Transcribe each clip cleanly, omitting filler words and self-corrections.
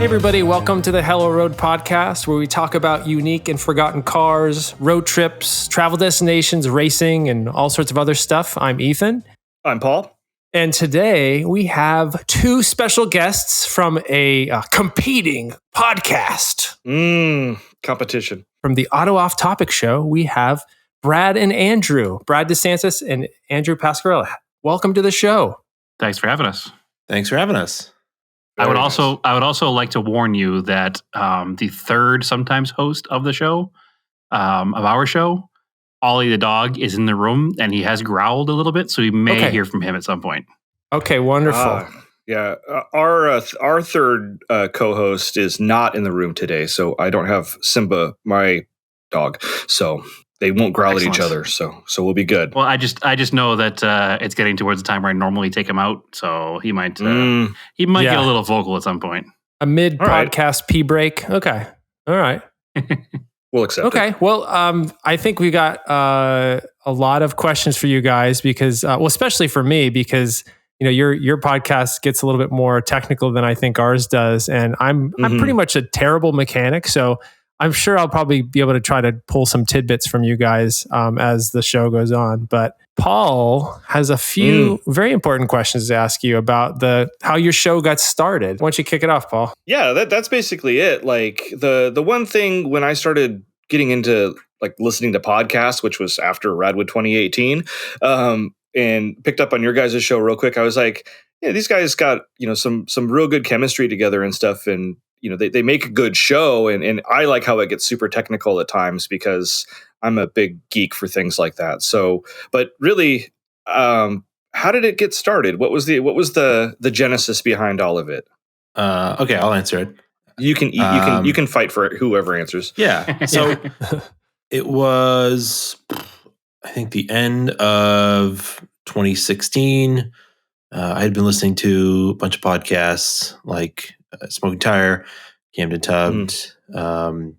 Hey everybody, welcome to the Hello Road podcast, where we talk about unique and forgotten cars, road trips, travel destinations, racing, and all sorts of other stuff. I'm Ethan. I'm Paul. And today we have two special guests from a competing podcast. Competition. From the Auto Off Topic show, we have Brad and Andrew, Brad DeSantis and Andrew Pascarella. Welcome to the show. Thanks for having us. Thanks for having us. I would also like to warn you that the third sometimes host of the show, of our show, Ollie the dog, is in the room and he has growled a little bit, so we may hear from him at some point. Okay, wonderful. Our third co-host is not in the room today, so I don't have Simba, my dog, so they won't growl at each other. So we'll be good. Well, I just know that it's getting towards the time where I normally take him out, so he might get a little vocal at some point. A mid podcast pee break. Okay, all right. We'll accept it. Okay, well, I think we got a lot of questions for you guys because, especially for me, because your podcast gets a little bit more technical than I think ours does, and I'm pretty much a terrible mechanic, so I'm sure I'll probably be able to try to pull some tidbits from you guys as the show goes on. But Paul has a few very important questions to ask you about how your show got started. Why don't you kick it off, Paul? Yeah, that's basically it. Like the one thing when I started getting into like listening to podcasts, which was after Radwood 2018, and picked up on your guys' show real quick, I was like, yeah, these guys got some real good chemistry together and stuff, and they make a good show, and I like how it gets super technical at times because I'm a big geek for things like that. So, but really, how did it get started? What was the genesis behind all of it? Okay, I'll answer it. You can fight for it, whoever answers. Yeah. So it was, I think, the end of 2016. I had been listening to a bunch of podcasts like Smoking Tire, Camden Tubbed, Drive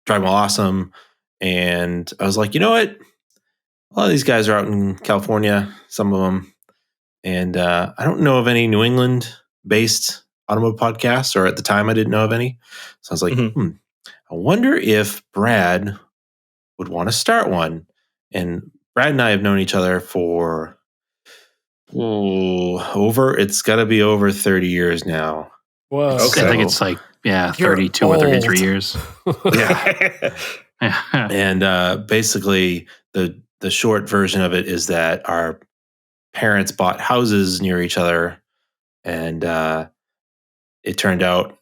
While Awesome. And I was like, you know what? A lot of these guys are out in California, some of them. And I don't know of any New England-based automotive podcasts, or at the time I didn't know of any. So I was like, I wonder if Brad would want to start one. And Brad and I have known each other for it's got to be over 30 years now. Whoa. Okay. I think it's like, 32 or 33 years. Yeah. And basically, the short version of it is that our parents bought houses near each other, and it turned out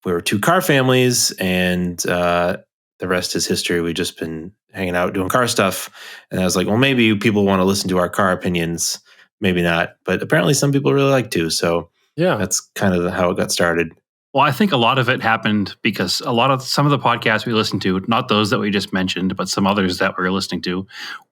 we were two car families, and the rest is history. We've just been hanging out doing car stuff, and I was like, well, maybe people want to listen to our car opinions. Maybe not, but apparently some people really like to. So yeah, that's kind of how it got started. Well, I think a lot of it happened because some of the podcasts we listened to, not those that we just mentioned, but some others that we were listening to,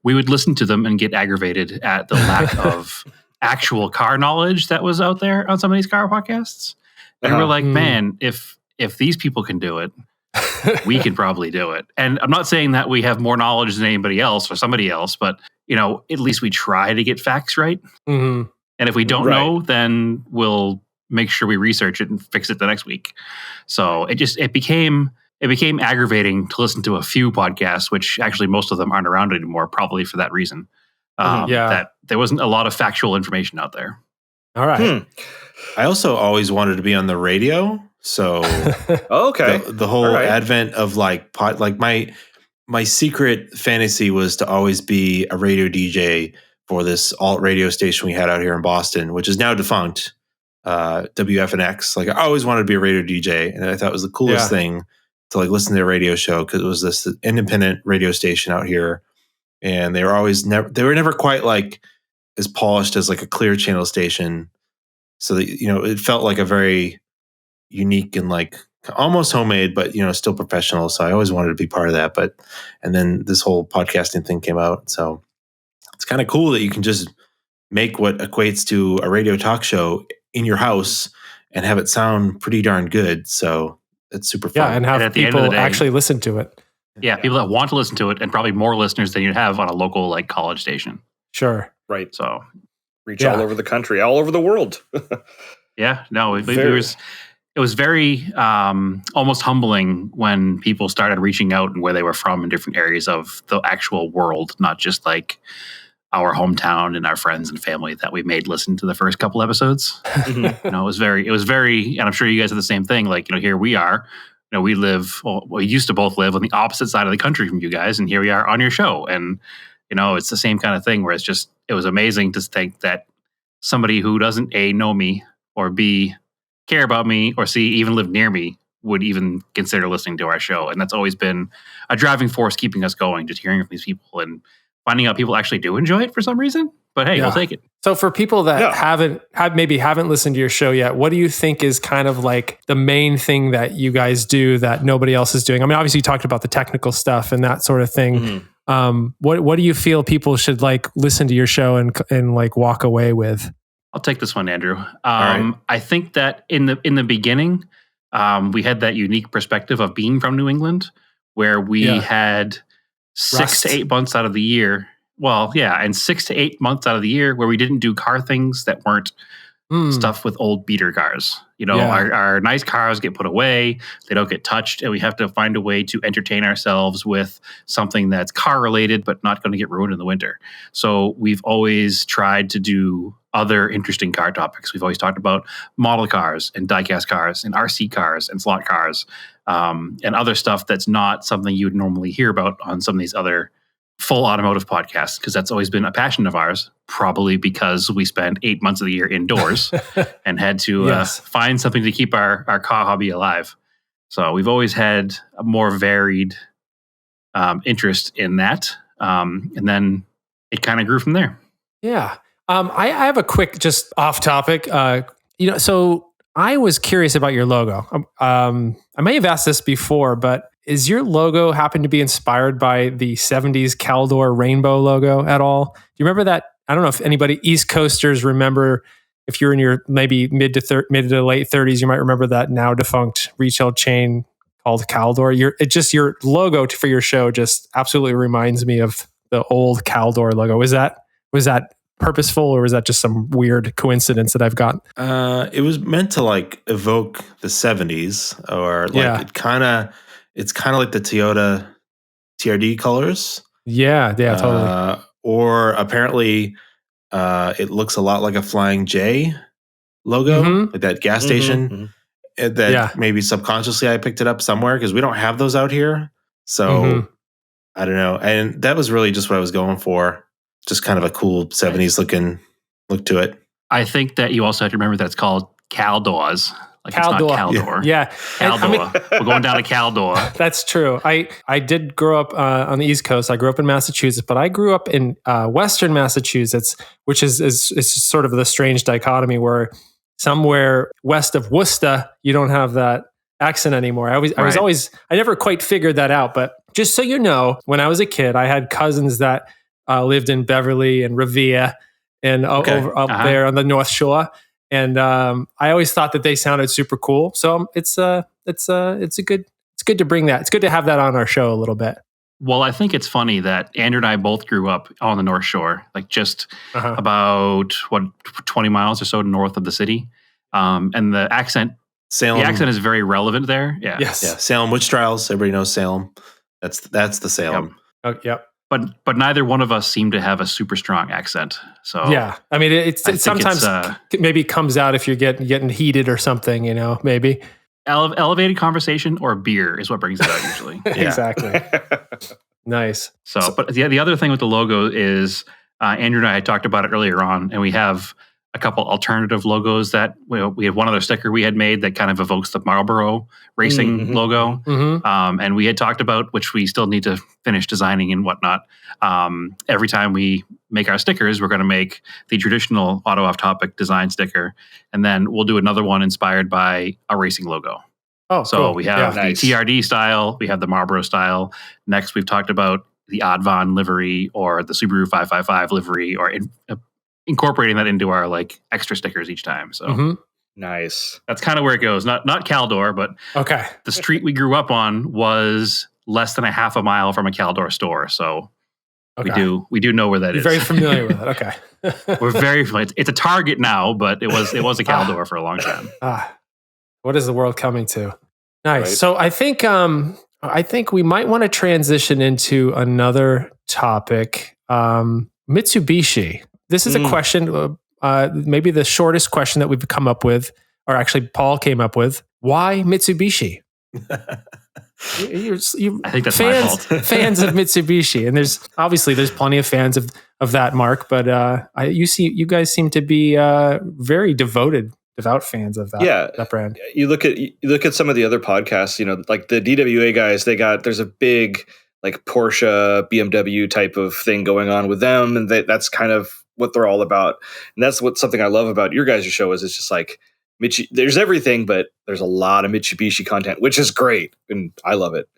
we would listen to them and get aggravated at the lack of actual car knowledge that was out there on some of these car podcasts. And we're like, man, if these people can do it, we can probably do it. And I'm not saying that we have more knowledge than anybody else or somebody else, but at least we try to get facts right. Mm-hmm. And if we don't know, then we'll make sure we research it and fix it the next week. So it became aggravating to listen to a few podcasts, which actually most of them aren't around anymore, probably for that reason. That there wasn't a lot of factual information out there. All right. I also always wanted to be on the radio. So the whole advent of my secret fantasy was to always be a radio DJ for this alt radio station we had out here in Boston, which is now defunct, WFNX. Like, I always wanted to be a radio DJ, and I thought it was the coolest thing to listen to their radio show, because it was this independent radio station out here, and they were never quite as polished as a Clear Channel station. So that, it felt like a very unique and almost homemade, but still professional. So I always wanted to be part of that. And then this whole podcasting thing came out. So it's kind of cool that you can just make what equates to a radio talk show in your house and have it sound pretty darn good. So it's super fun. Yeah, and have people actually listen to it. Yeah, people that want to listen to it, and probably more listeners than you'd have on a local college station. Sure. Right. So reach all over the country, all over the world. Yeah, no, it it was very almost humbling when people started reaching out and where they were from in different areas of the actual world, not just like our hometown and our friends and family that we made listen to the first couple episodes. It was very, and I'm sure you guys are the same thing. Like, here we are, we used to both live on the opposite side of the country from you guys. And here we are on your show. And, it's the same kind of thing where it was amazing to think that somebody who doesn't A, know me, or B, care about me, or C, even live near me, would even consider listening to our show. And that's always been a driving force keeping us going, just hearing from these people and finding out people actually do enjoy it for some reason. But hey, we'll take it. So for people that haven't listened to your show yet, what do you think is kind of like the main thing that you guys do that nobody else is doing? I mean, obviously you talked about the technical stuff and that sort of thing. What do you feel people should like listen to your show and like walk away with? I'll take this one, Andrew. Right. I think that in the beginning, we had that unique perspective of being from New England, where we had 6 to 8 months out of the year. Well, yeah, and 6 to 8 months out of the year where we didn't do car things that weren't stuff with old beater cars. Our nice cars get put away, they don't get touched, and we have to find a way to entertain ourselves with something that's car related but not going to get ruined in the winter. So we've always tried to do other interesting car topics. We've always talked about model cars and diecast cars and RC cars and slot cars and other stuff that's not something you would normally hear about on some of these other full automotive podcasts, because that's always been a passion of ours, probably because we spend 8 months of the year indoors and had to find something to keep our car hobby alive. So we've always had a more varied interest in that. And then it kind of grew from there. Yeah. I have a quick, just off topic, so I was curious about your logo. I may have asked this before, but is your logo happen to be inspired by the 70s Caldor rainbow logo at all? Do you remember that? I don't know if anybody East Coasters remember, if you're in your maybe mid to late 30s, you might remember that now defunct retail chain called Caldor. Your logo for your show just absolutely reminds me of the old Caldor logo. Was that purposeful, or was that just some weird coincidence that I've got? It was meant to like evoke the 70s, or like it's kind of like the Toyota TRD colors. Yeah, totally. Or apparently it looks a lot like a Flying J logo, like that gas station. That maybe subconsciously I picked it up somewhere, because we don't have those out here. So I don't know. And that was really just what I was going for. Just kind of a cool 70s looking look to it. I think that you also have to remember that it's called Caldors. Like Caldor. It's not Caldor. Yeah. Caldor. We're going down to Caldor. That's true. I did grow up on the East Coast. I grew up in Massachusetts, but I grew up in Western Massachusetts, which is sort of the strange dichotomy where somewhere west of Worcester, you don't have that accent anymore. I never quite figured that out. But just so you know, when I was a kid, I had cousins that lived in Beverly and Revere and over up there on the North Shore. And I always thought that they sounded super cool. So it's good to bring that. It's good to have that on our show a little bit. Well, I think it's funny that Andrew and I both grew up on the North Shore, like just about 20 miles or so north of the city. And the accent is very relevant there. Yeah. Yes. Yeah. Salem witch trials. Everybody knows Salem. That's the Salem. Yep. Oh, yep. But neither one of us seem to have a super strong accent. So yeah, I mean, it sometimes maybe comes out if you're getting heated or something. Maybe elevated conversation or beer is what brings it out usually. Exactly. Nice. So, but the other thing with the logo is Andrew and I had talked about it earlier on, and we have a couple alternative logos that we have one other sticker we had made that kind of evokes the Marlboro racing logo. And we had talked about, which we still need to finish designing and whatnot. Every time we make our stickers, we're going to make the traditional Auto Off Topic design sticker. And then we'll do another one inspired by a racing logo. Oh, so cool. We have the TRD style, we have the Marlboro style. Next, we've talked about the Advan livery or the Subaru 555 livery, or incorporating that into our like extra stickers each time. So nice. That's kind of where it goes. Not Caldor, but the street we grew up on was less than a half a mile from a Caldor store. So we do know where that is. You're very familiar with it. Okay. We're very familiar. It's a Target now, but it was a Caldor for a long time. What is the world coming to? Nice. Right. So I think we might want to transition into another topic. Mitsubishi. This is a question, maybe the shortest question that we've come up with, or actually Paul came up with. Why Mitsubishi? I think that's my fault. Fans of Mitsubishi, and there's plenty of fans of that mark, but you guys seem to be very devout fans of that brand. You look at some of the other podcasts, like the DWA guys. There's a big like Porsche, BMW type of thing going on with them, and that's kind of what they're all about. And that's something I love about your guys' show is it's just like there's everything, but there's a lot of Mitsubishi content, which is great, and I love it.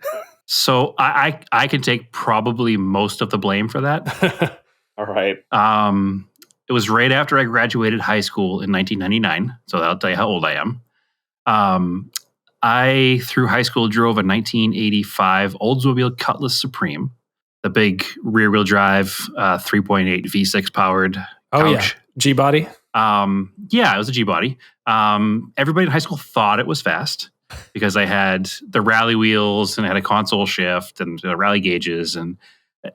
So I can take probably most of the blame for that. All right. It was right after I graduated high school in 1999, so that'll tell you how old I am. I, through high school, drove a 1985 Oldsmobile Cutlass Supreme, the big rear-wheel drive 3.8 V6 powered couch. Oh, yeah. G-body? Yeah, it was a G-body. Everybody in high school thought it was fast because I had the rally wheels and I had a console shift and rally gauges. And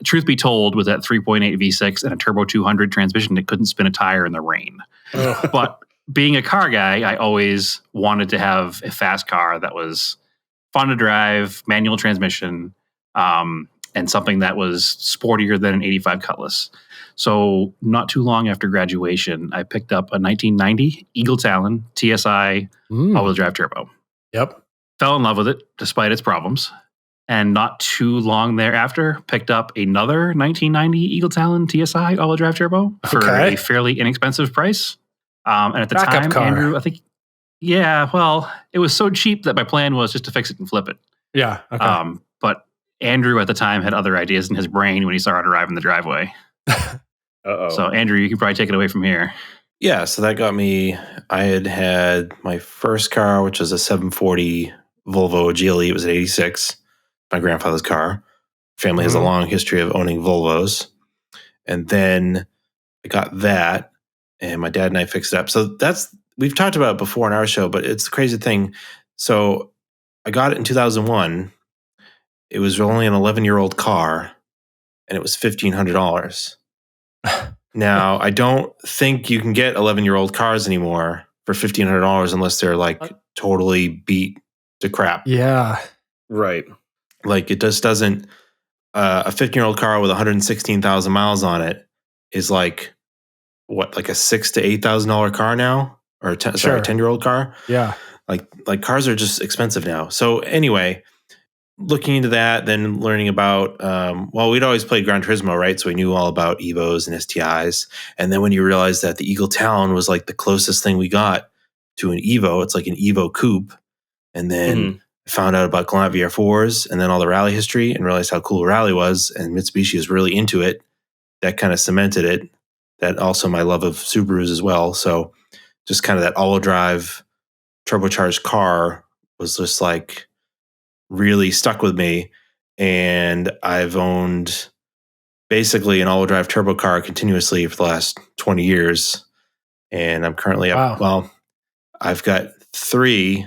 truth be told, with that 3.8 V6 and a turbo 200 transmission, it couldn't spin a tire in the rain. But being a car guy, I always wanted to have a fast car that was fun to drive, manual transmission, and something that was sportier than an 85 Cutlass. So not too long after graduation, I picked up a 1990 Eagle Talon TSI all-wheel drive turbo. Yep. Fell in love with it despite its problems. And not too long thereafter, picked up another 1990 Eagle Talon TSI all-wheel drive turbo for a fairly inexpensive price. And at the time, Andrew, I think, it was so cheap that my plan was just to fix it and flip it. Yeah. Okay. But Andrew at the time had other ideas in his brain when he saw it arrive in the driveway. Uh-oh. So Andrew, you can probably take it away from here. Yeah, so that got me. I had my first car, which was a 740 Volvo GLE. It was an 86, my grandfather's car. Family has a long history of owning Volvos. And then I got that, and my dad and I fixed it up. So we've talked about it before on our show, but it's the crazy thing. So I got it in 2001. It was only an 11-year-old car, and it was $1,500. Now, I don't think you can get 11-year-old cars anymore for $1,500 unless they're like totally beat to crap. Yeah. Right. Like it just doesn't, a 15-year-old car with 116,000 miles on it is like, what, like a $6,000 to $8,000 car now? Or a 10-year-old car? Yeah. Like cars are just expensive now. So anyway, looking into that, then learning about, we'd always played Gran Turismo, right? So we knew all about Evos and STIs. And then when you realize that the Eagle Talon was like the closest thing we got to an Evo, it's like an Evo coupe. And then I found out about Galant VR4s and then all the rally history and realized how cool rally was. And Mitsubishi is really into it. That kind of cemented it. That also my love of Subarus as well. So just kind of that all-wheel drive turbocharged car was just like really stuck with me. And I've owned basically an all-wheel drive turbo car continuously for the last 20 years. And I'm currently up. Well, I've got 3.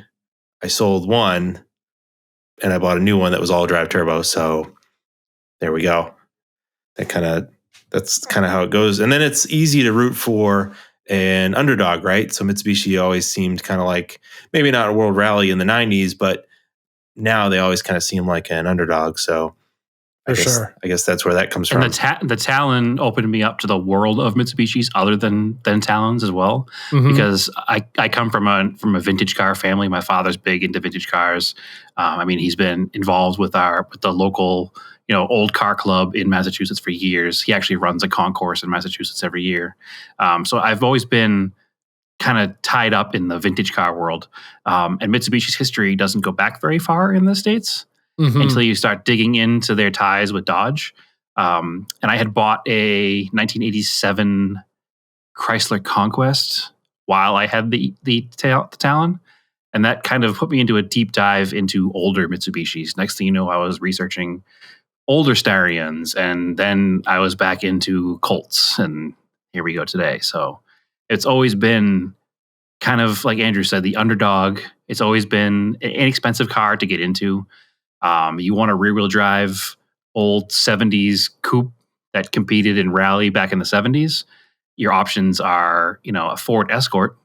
I sold 1 and I bought a new one that was all drive turbo. So there we go. That's kind of how it goes. And then it's easy to root for an underdog, right? So Mitsubishi always seemed kind of like, maybe not a world rally in the 90s, but now they always kind of seem like an underdog. So I guess that's where that comes from. And the Talon opened me up to the world of Mitsubishis other than Talons as well, because I come from a vintage car family. My father's big into vintage cars. He's been involved with the local, old car club in Massachusetts for years. He actually runs a concourse in Massachusetts every year. So I've always been kind of tied up in the vintage car world. And Mitsubishi's history doesn't go back very far in the States. Until you start digging into their ties with Dodge. And I had bought a 1987 Chrysler Conquest while I had the Talon. And that kind of put me into a deep dive into older Mitsubishis. Next thing you know, I was researching older Starions. And then I was back into Colts. And here we go today. So it's always been kind of like Andrew said, the underdog. It's always been an inexpensive car to get into. You want a rear-wheel drive old 70s coupe that competed in rally back in the 70s. Your options are, a Ford Escort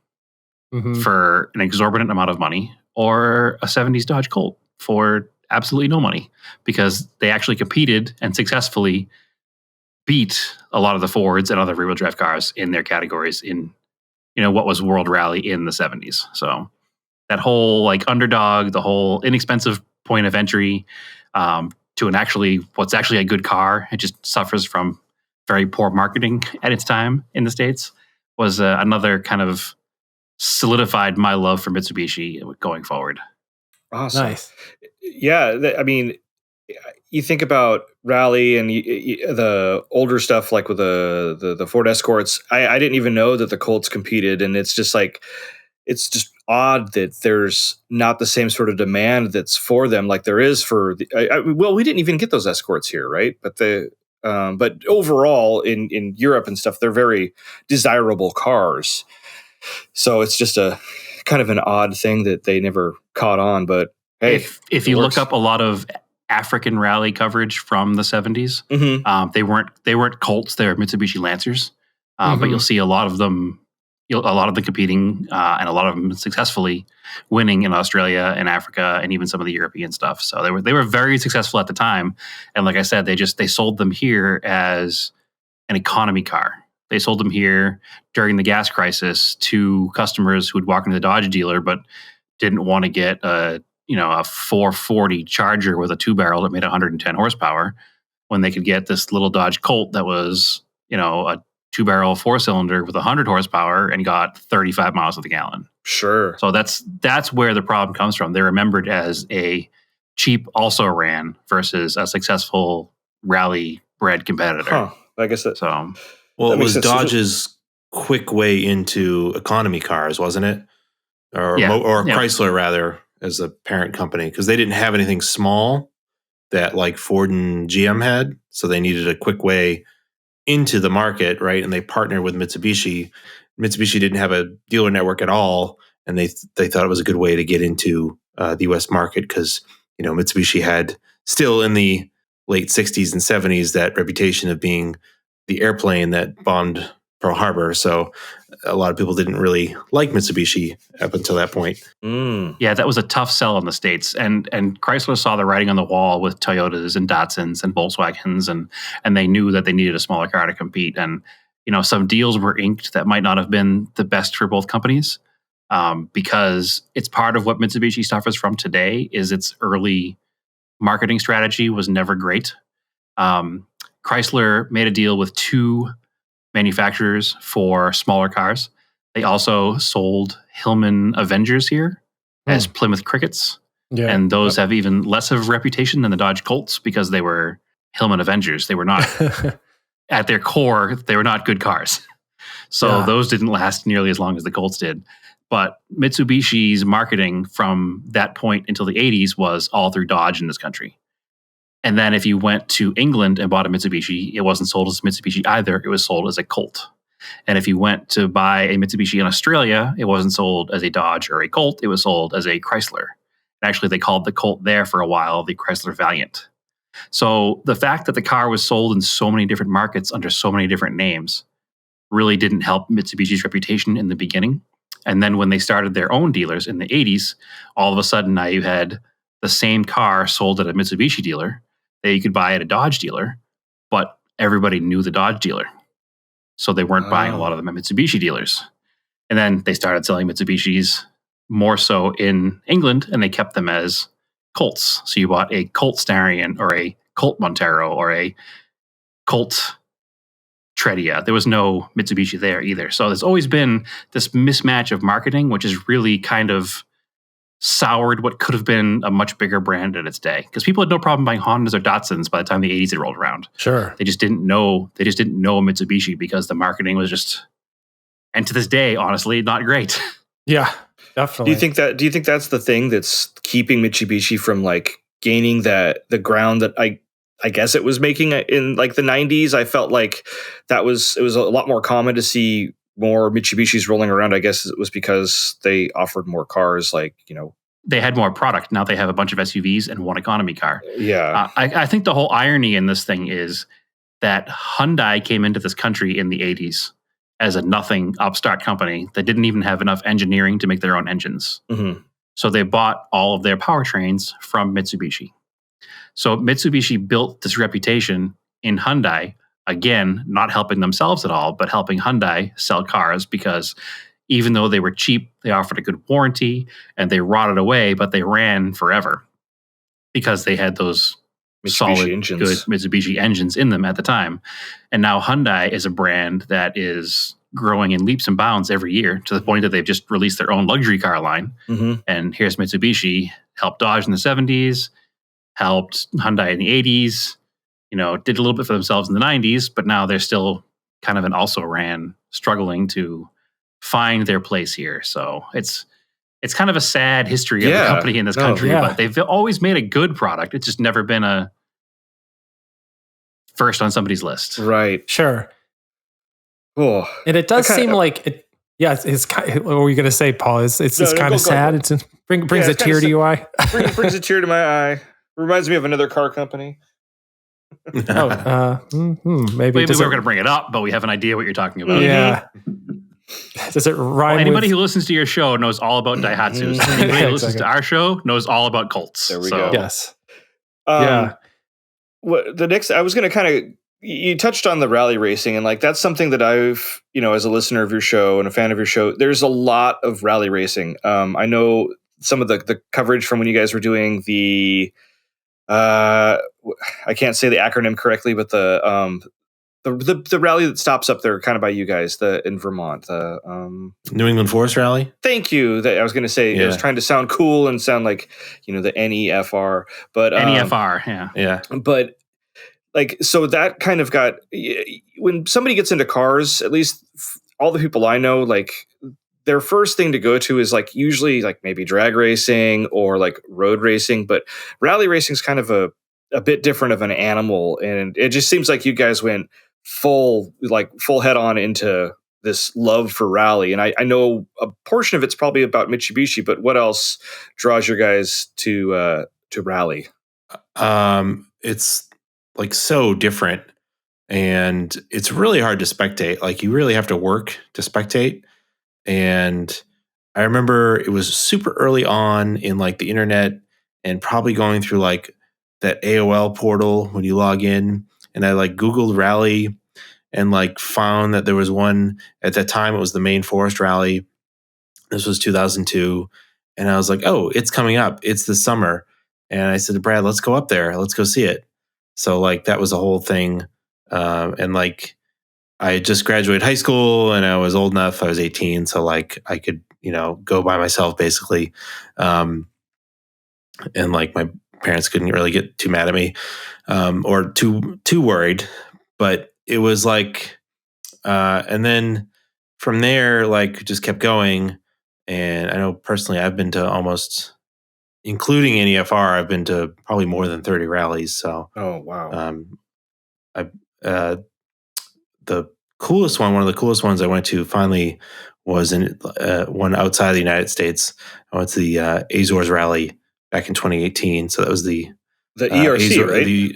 for an exorbitant amount of money, or a 70s Dodge Colt for absolutely no money, because they actually competed and successfully beat a lot of the Fords and other rear-wheel drive cars in their categories in, what was World Rally in the 70s. So that whole underdog, the whole inexpensive point of entry to what's actually a good car, it just suffers from very poor marketing at its time in the States, was another kind of solidified my love for Mitsubishi going forward. Awesome. Nice. Yeah, you think about Rally and the older stuff, like with the Ford Escorts. I didn't even know that the Colts competed, and it's just odd that there's not the same sort of demand that's for them like there is for we didn't even get those Escorts here, right? But overall in Europe and stuff, they're very desirable cars. So it's just a kind of an odd thing that they never caught on. But hey, if you look up a lot of African rally coverage from the 70s, they weren't Colts, they were Mitsubishi Lancers. But you'll see a lot of them, a lot of them competing, and a lot of them successfully winning in Australia and Africa and even some of the European stuff. So they were very successful at the time. And like I said, they sold them here as an economy car. They sold them here during the gas crisis to customers who would walk into the Dodge dealer but didn't want to get a 440 Charger with a 2-barrel that made 110 horsepower when they could get this little Dodge Colt that was, a 2-barrel 4-cylinder with 100 horsepower and got 35 miles to the gallon. Sure. So that's where the problem comes from. They're remembered as a cheap also ran versus a successful rally bred competitor. Huh. I guess that. So. Well, it was Dodge's quick way into economy cars, wasn't it? Or Chrysler, rather, as a parent company, because they didn't have anything small that like Ford and GM had. So they needed a quick way into the market, right? And they partnered with Mitsubishi. Mitsubishi didn't have a dealer network at all, and they thought it was a good way to get into the U.S. market because, Mitsubishi had still in the late 60s and 70s that reputation of being the airplane that bombed Pearl Harbor. So a lot of people didn't really like Mitsubishi up until that point. Yeah, that was a tough sell in the States. And Chrysler saw the writing on the wall with Toyotas and Datsuns and Volkswagens, and they knew that they needed a smaller car to compete. And, some deals were inked that might not have been the best for both companies, because it's part of what Mitsubishi suffers from today is its early marketing strategy was never great. Chrysler made a deal with 2 manufacturers for smaller cars. They also sold Hillman Avengers here as Plymouth Crickets. Yeah. And those have even less of a reputation than the Dodge Colts because they were Hillman Avengers. They were not, at their core, they were not good cars. So those didn't last nearly as long as the Colts did. But Mitsubishi's marketing from that point until the 80s was all through Dodge in this country. And then if you went to England and bought a Mitsubishi, it wasn't sold as Mitsubishi either. It was sold as a Colt. And if you went to buy a Mitsubishi in Australia, it wasn't sold as a Dodge or a Colt. It was sold as a Chrysler. And actually, they called the Colt there for a while the Chrysler Valiant. So the fact that the car was sold in so many different markets under so many different names really didn't help Mitsubishi's reputation in the beginning. And then when they started their own dealers in the 80s, all of a sudden now you had the same car sold at a Mitsubishi dealer that you could buy at a Dodge dealer, but everybody knew the Dodge dealer. So they weren't buying a lot of them at Mitsubishi dealers. And then they started selling Mitsubishis more so in England, and they kept them as Colts. So you bought a Colt Starion or a Colt Montero or a Colt Tredia. There was no Mitsubishi there either. So there's always been this mismatch of marketing, which has really kind of soured what could have been a much bigger brand at its day. Because people had no problem buying Hondas or Datsuns by the time the 80s had rolled around. Sure. They just didn't know Mitsubishi because the marketing was just, and to this day, honestly, not great. Yeah, definitely. Do you think that's the thing that's keeping Mitsubishi from like gaining the ground that I guess it was making in like the 90s? I felt like it was a lot more common to see more Mitsubishis rolling around, I guess it was because they offered more cars, like, they had more product. Now they have a bunch of SUVs and one economy car. Yeah. I think the whole irony in this thing is that Hyundai came into this country in the 80s as a nothing upstart company that didn't even have enough engineering to make their own engines. Mm-hmm. So they bought all of their powertrains from Mitsubishi. So Mitsubishi built this reputation in Hyundai, again, not helping themselves at all, but helping Hyundai sell cars, because even though they were cheap, they offered a good warranty and they rotted away, but they ran forever because they had those solid, engines. Good Mitsubishi engines in them at the time. And now Hyundai is a brand that is growing in leaps and bounds every year, to the point that they've just released their own luxury car line. Mm-hmm. And here's Mitsubishi, helped Dodge in the 70s, helped Hyundai in the 80s, did a little bit for themselves in the 90s, but now they're still kind of an also-ran, struggling to find their place here. So it's kind of a sad history of the company in this country, but they've always made a good product. It's just never been a first on somebody's list. Right. Sure. Oh, and it does seem like it. Yeah, it's kind of, what were you going to say, Paul? It's kind of sad. It brings a tear to your eye. brings a tear to my eye. Reminds me of another car company. Maybe we were going to bring it up, but we have an idea what you're talking about. Yeah. Does it rhyme? Well, anybody who listens to your show knows all about Daihatsus. Anybody who listens to our show knows all about Colts. There we go. Yes. What the next? I was going to kind of. You touched on the rally racing, and like that's something that I've, as a listener of your show and a fan of your show, there's a lot of rally racing. I know some of the coverage from when you guys were doing the. I can't say the acronym correctly, but the rally that stops up there kind of by you guys, in Vermont, the New England Forest Rally. Thank you. That I was going to say, I was trying to sound cool and sound like, the NEFR, but NEFR. Yeah. But like, so that kind of got, when somebody gets into cars, at least all the people I know, like their first thing to go to is like usually like maybe drag racing or like road racing, but rally racing is kind of a bit different of an animal. And it just seems like you guys went full head on into this love for rally. And I know a portion of it's probably about Mitsubishi, but what else draws your guys to rally? It's like so different, and it's really hard to spectate. Like you really have to work to spectate. And I remember it was super early on in like the internet, and probably going through like that AOL portal when you log in, and I like Googled rally and like found that there was one at that time. It was the Maine Forest Rally. This was 2002. And I was like, oh, it's coming up. It's this summer. And I said to Brad, let's go up there. Let's go see it. So like that was a whole thing. And like I had just graduated high school and I was old enough. I was 18. So like I could, go by myself basically. And like my parents couldn't really get too mad at me or too worried. But it was like, and then from there, like just kept going. And I know personally, I've been to almost, including NEFR, I've been to probably more than 30 rallies. So, oh wow! The coolest one, one of the coolest ones I went to finally was in one outside the United States. I went to the Azores Rally back in 2018. So that was the ERC, right?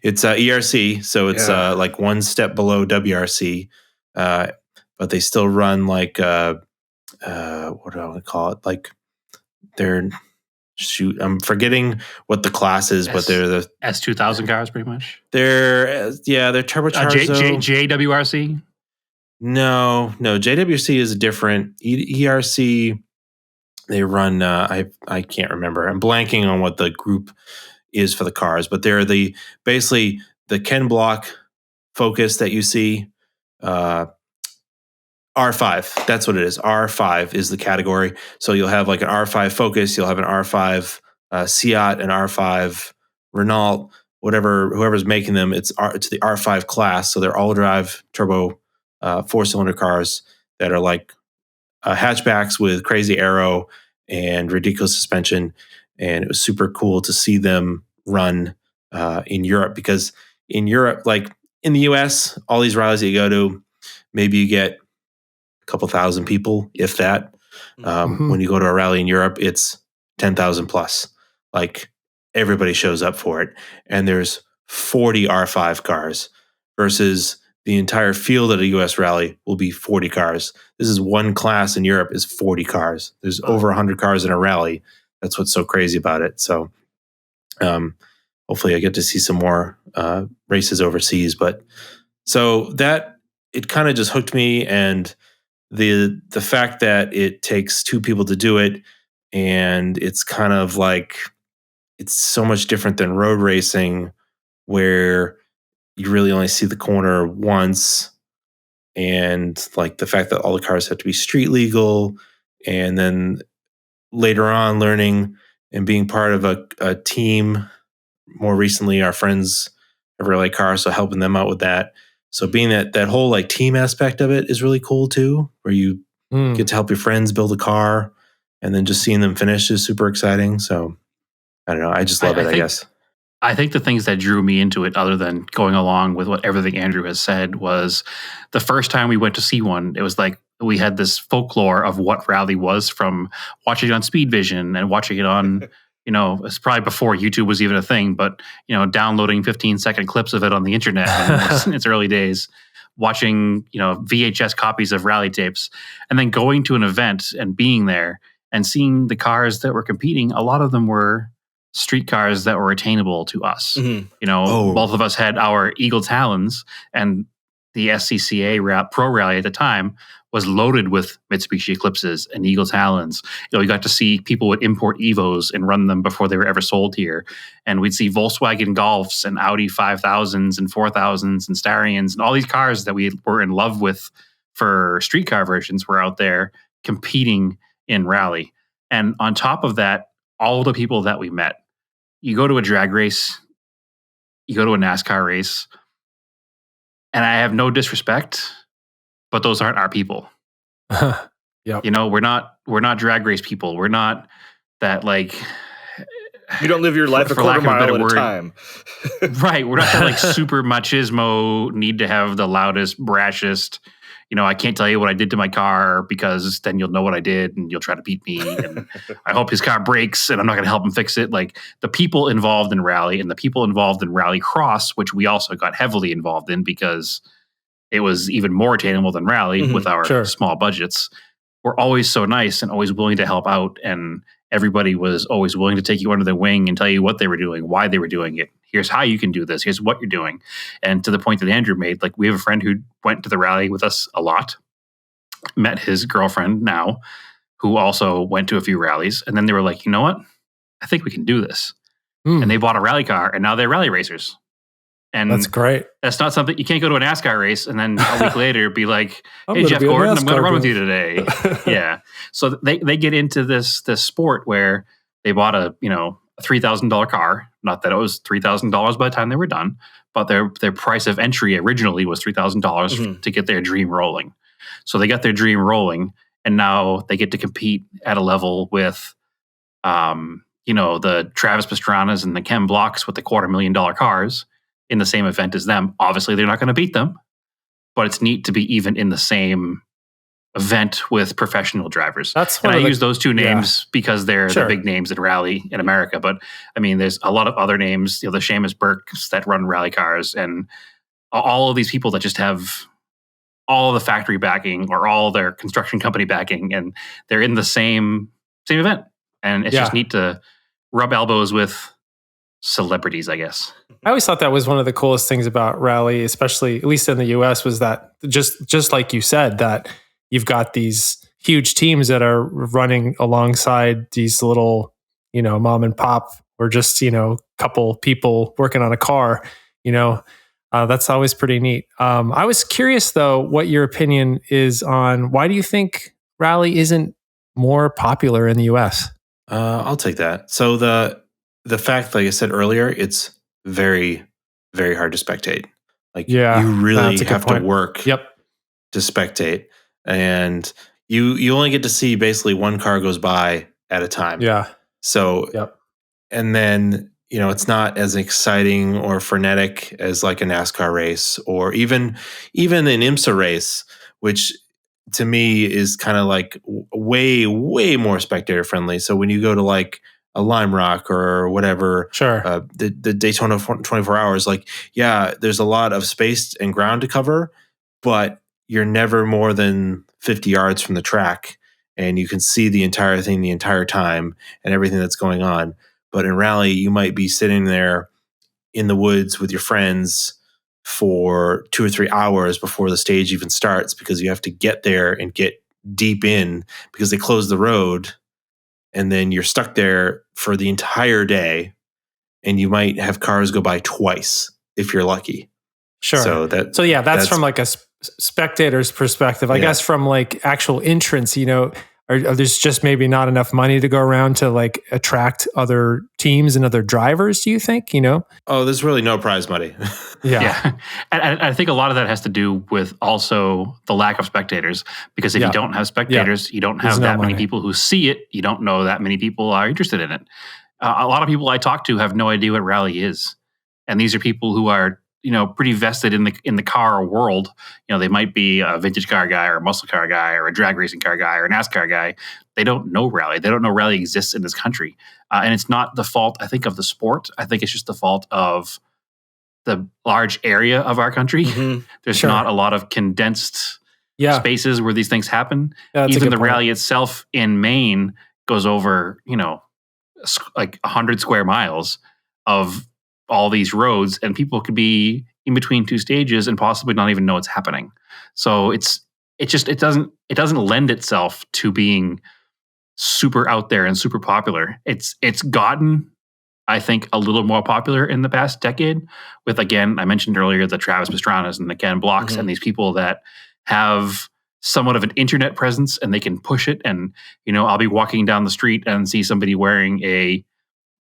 It's ERC, so it's like one step below WRC, but they still run like what do I want to call it? Like they're I'm forgetting what the class is, but they're the S2000 cars, pretty much. They're turbocharged. JWRC. No, JWC is different. ERC. They run. I can't remember. I'm blanking on what the group is for the cars, but they're basically the Ken Block Focus that you see. R5, that's what it is. R5 is the category. So you'll have like an R5 Focus, you'll have an R5 Seat, an R5 Renault, whoever's making them. It's the R5 class. So they're all drive turbo 4-cylinder cars that are like hatchbacks with crazy aero and ridiculous suspension. And it was super cool to see them run in Europe, because in Europe, like in the US, all these rallies that you go to, maybe you get couple thousand people, if that. When you go to a rally in Europe, it's 10,000 plus. Like everybody shows up for it. And there's 40 R5 cars versus the entire field at a US rally will be 40 cars. This is one class in Europe is 40 cars. There's over 100 cars in a rally. That's what's so crazy about it. So hopefully I get to see some more races overseas. But so that it kind of just hooked me, and the fact that it takes two people to do it, and it's kind of like it's so much different than road racing where you really only see the corner once, and like the fact that all the cars have to be street legal, and then later on learning and being part of a team. More recently, our friends have Rally Car, so helping them out with that. So being that whole like team aspect of it is really cool too, where you get to help your friends build a car, and then just seeing them finish is super exciting. So I don't know, I just love it, I guess. I think the things that drew me into it, other than going along with what everything Andrew has said, was the first time we went to see one, it was like we had this folklore of what rally was from watching it on Speed Vision and watching it on, it's probably before YouTube was even a thing, but, downloading 15-second clips of it on the internet in its early days, watching, VHS copies of rally tapes, and then going to an event and being there and seeing the cars that were competing. A lot of them were street cars that were attainable to us. Both of us had our Eagle Talons, and the SCCA Pro Rally at the time was loaded with Mitsubishi Eclipses and Eagle Talons. We got to see people would import Evos and run them before they were ever sold here. And we'd see Volkswagen Golfs and Audi 5000s and 4000s and Starions, and all these cars that we were in love with for street car versions were out there competing in rally. And on top of that, all the people that we met. You go to a drag race, you go to a NASCAR race, and I have no disrespect, but those aren't our people. Yep. We're not drag race people. We're not that like. You don't live your life a quarter mile at a time. Right. We're not that like super machismo, need to have the loudest, brashest. I can't tell you what I did to my car because then you'll know what I did and you'll try to beat me. And I hope his car breaks and I'm not going to help him fix it. Like the people involved in rally and the people involved in Rallycross, which we also got heavily involved in because it was even more attainable than rally with our small budgets, were always so nice and always willing to help out. And everybody was always willing to take you under their wing and tell you what they were doing, why they were doing it. Here's how you can do this. Here's what you're doing. And to the point that Andrew made, like we have a friend who went to the rally with us a lot, met his girlfriend now, who also went to a few rallies. And then they were like, you know what? I think we can do this. And they bought a rally car and now they're rally racers. And that's great. That's not something you can't go to a NASCAR race and then a week later be like, hey, Jeff Gordon, I'm going to run with you today. Yeah. So they get into this sport where they bought a $3,000 car. Not that it was $3,000 by the time they were done, but their price of entry originally was $3,000 to get their dream rolling. So they got their dream rolling, and now they get to compete at a level with, the Travis Pastranas and the Ken Blocks with the $250,000 cars in the same event as them. Obviously, they're not going to beat them, but it's neat to be even in the same event with professional drivers. That's I use those two names because they're the big names in rally in America. But I mean, there's a lot of other names, the Seamus Burks that run rally cars, and all of these people that just have all the factory backing or all their construction company backing, and they're in the same event. And it's just neat to rub elbows with celebrities, I guess. I always thought that was one of the coolest things about rally, especially at least in the US, was that just like you said, that you've got these huge teams that are running alongside these little, mom and pop or just, couple people working on a car, that's always pretty neat. I was curious though, what your opinion is on why do you think rally isn't more popular in the US? I'll take that. So the fact, like I said earlier, it's very, very hard to spectate. Like you really have to work to spectate. And you only get to see basically one car goes by at a time. Yeah. So, and then, it's not as exciting or frenetic as like a NASCAR race or even an IMSA race, which to me is kind of like way more spectator friendly. So when you go to like a Lime Rock or whatever, the Daytona 24 Hours, like, yeah, there's a lot of space and ground to cover, but you're never more than 50 yards from the track, and you can see the entire thing the entire time and everything that's going on. But in rally, you might be sitting there in the woods with your friends for 2 or 3 hours before the stage even starts, because you have to get there and get deep in because they close the road, and then you're stuck there for the entire day, and you might have cars go by twice if you're lucky. Sure. So yeah, that's from like a spectator's perspective. I guess from like actual entrance, there's just maybe not enough money to go around to like attract other teams and other drivers, do you think, Oh, there's really no prize money. Yeah. And I think a lot of that has to do with also the lack of spectators, because if you don't have spectators, you don't have that many people who see it. You don't know that many people are interested in it. A lot of people I talk to have no idea what rally is. And these are people who are, pretty vested in the car world. They might be a vintage car guy or a muscle car guy or a drag racing car guy or a NASCAR guy. They don't know rally. They don't know rally exists in this country. And it's not the fault, I think, of the sport. I think it's just the fault of the large area of our country. Mm-hmm. There's not a lot of condensed spaces where these things happen. Even the rally itself in Maine goes over, like 100 square miles of all these roads, and people could be in between two stages and possibly not even know it's happening. So it doesn't lend itself to being super out there and super popular. It's gotten, I think, a little more popular in the past decade with, again, I mentioned earlier, the Travis Pastranas and the Ken Blocks and these people that have somewhat of an internet presence and they can push it. And, I'll be walking down the street and see somebody wearing a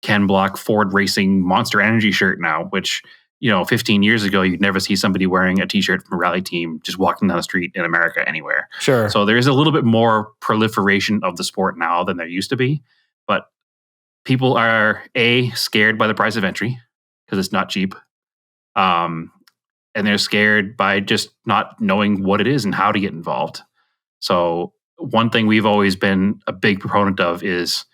Ken Block Ford Racing Monster Energy shirt now, which, 15 years ago, you'd never see somebody wearing a t-shirt from a rally team just walking down the street in America anywhere. Sure. So there is a little bit more proliferation of the sport now than there used to be, but people are scared by the price of entry because it's not cheap. And they're scared by just not knowing what it is and how to get involved. So one thing we've always been a big proponent of is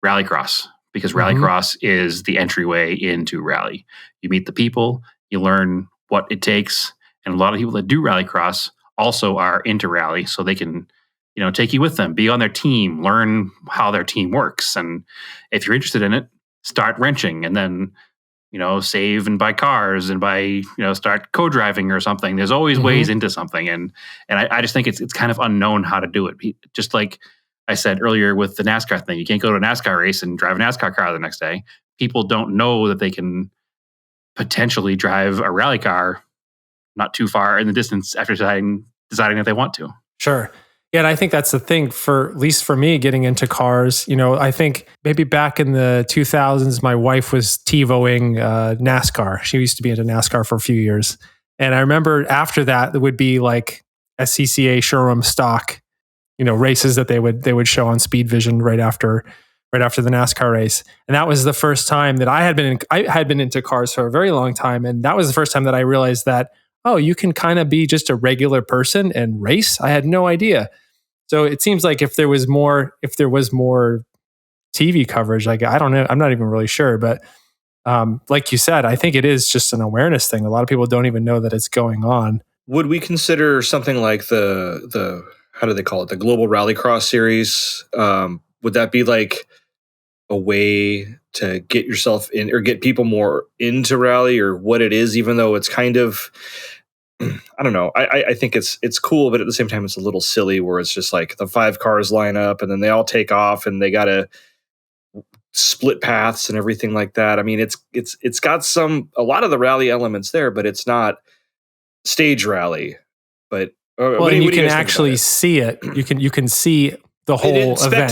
Rallycross, because Rallycross is the entryway into rally. You meet the people, you learn what it takes. And a lot of people that do Rallycross also are into rally, so they can, take you with them, be on their team, learn how their team works. And if you're interested in it, start wrenching and then, save and buy cars and start co-driving or something. There's always ways into something. And I just think it's kind of unknown how to do it. Just like I said earlier with the NASCAR thing, you can't go to a NASCAR race and drive a NASCAR car the next day. People don't know that they can potentially drive a rally car not too far in the distance after deciding that they want to. Sure. Yeah, and I think that's the thing at least for me, getting into cars. I think maybe back in the 2000s, my wife was TiVoing NASCAR. She used to be into NASCAR for a few years. And I remember after that, it would be like SCCA showroom stock, races that they would show on Speed Vision right after the NASCAR race. And that was the first time that I had been into cars for a very long time. And that was the first time that I realized that, oh, you can kind of be just a regular person and race. I had no idea. So it seems like if there was more TV coverage, like, I don't know, I'm not even really sure, but like you said, I think it is just an awareness thing. A lot of people don't even know that it's going on. Would we consider something like the how do they call it? The Global Rallycross series? Would that be like a way to get yourself in or get people more into rally, or what it is, even though it's kind of, I don't know. I think it's cool, but at the same time, it's a little silly where it's just like the 5 cars line up and then they all take off and they got to split paths and everything like that. I mean, it's got a lot of the rally elements there, but it's not stage rally. But you can actually see it. You can see the whole event.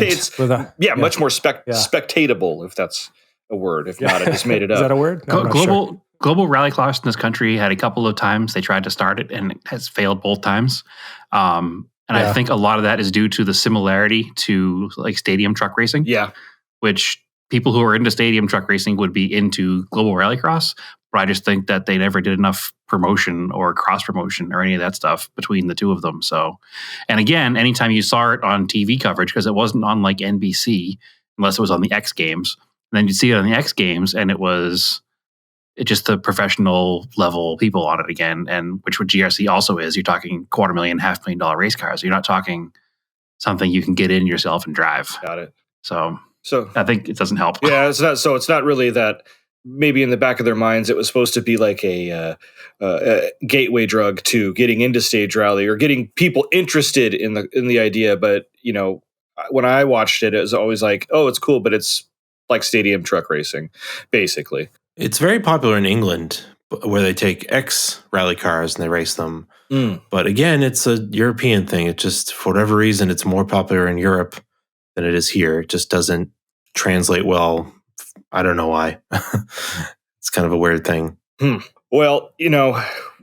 Much more spectatable, if that's a word. If not, I just made it up. Is that a word? No, Global Rallycross in this country had a couple of times they tried to start it, and it has failed both times. I think a lot of that is due to the similarity to like stadium truck racing. Yeah, which people who are into stadium truck racing would be into Global Rallycross, But I just think that they never did enough promotion or cross promotion or any of that stuff between the two of them. So, and again, anytime you saw it on TV coverage, because it wasn't on like NBC, unless it was on the X Games, and then you'd see it on the X Games, and it's just the professional level people on it again, and which what GRC also is. You're talking $250,000, $500,000 race cars. You're not talking something you can get in yourself and drive. Got it. So I think it doesn't help. Yeah, it's not really that. Maybe in the back of their minds, it was supposed to be like a gateway drug to getting into stage rally or getting people interested in the idea. But when I watched it, it was always like, oh, it's cool, but it's like stadium truck racing, basically. It's very popular in England, where they take X rally cars and they race them. But again, it's a European thing. It just, for whatever reason, it's more popular in Europe than it is here. It just doesn't translate well. I don't know why. It's kind of a weird thing. Well,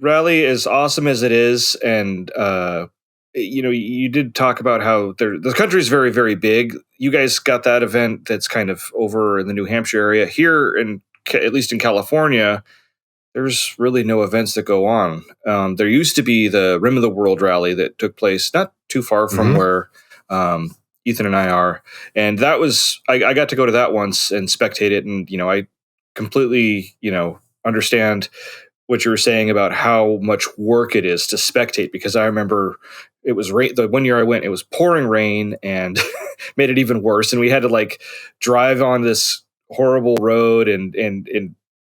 rally, as awesome as it is, and you did talk about how the country is very, very big. You guys got that event that's kind of over in the New Hampshire area. Here, at least in California, there's really no events that go on. There used to be the Rim of the World rally that took place not too far from where Ethan and I are. And that was, I got to go to that once and spectate it. And, I completely, understand what you were saying about how much work it is to spectate, because I remember it was rain. The one year I went, it was pouring rain and made it even worse. And we had to drive on this horrible road and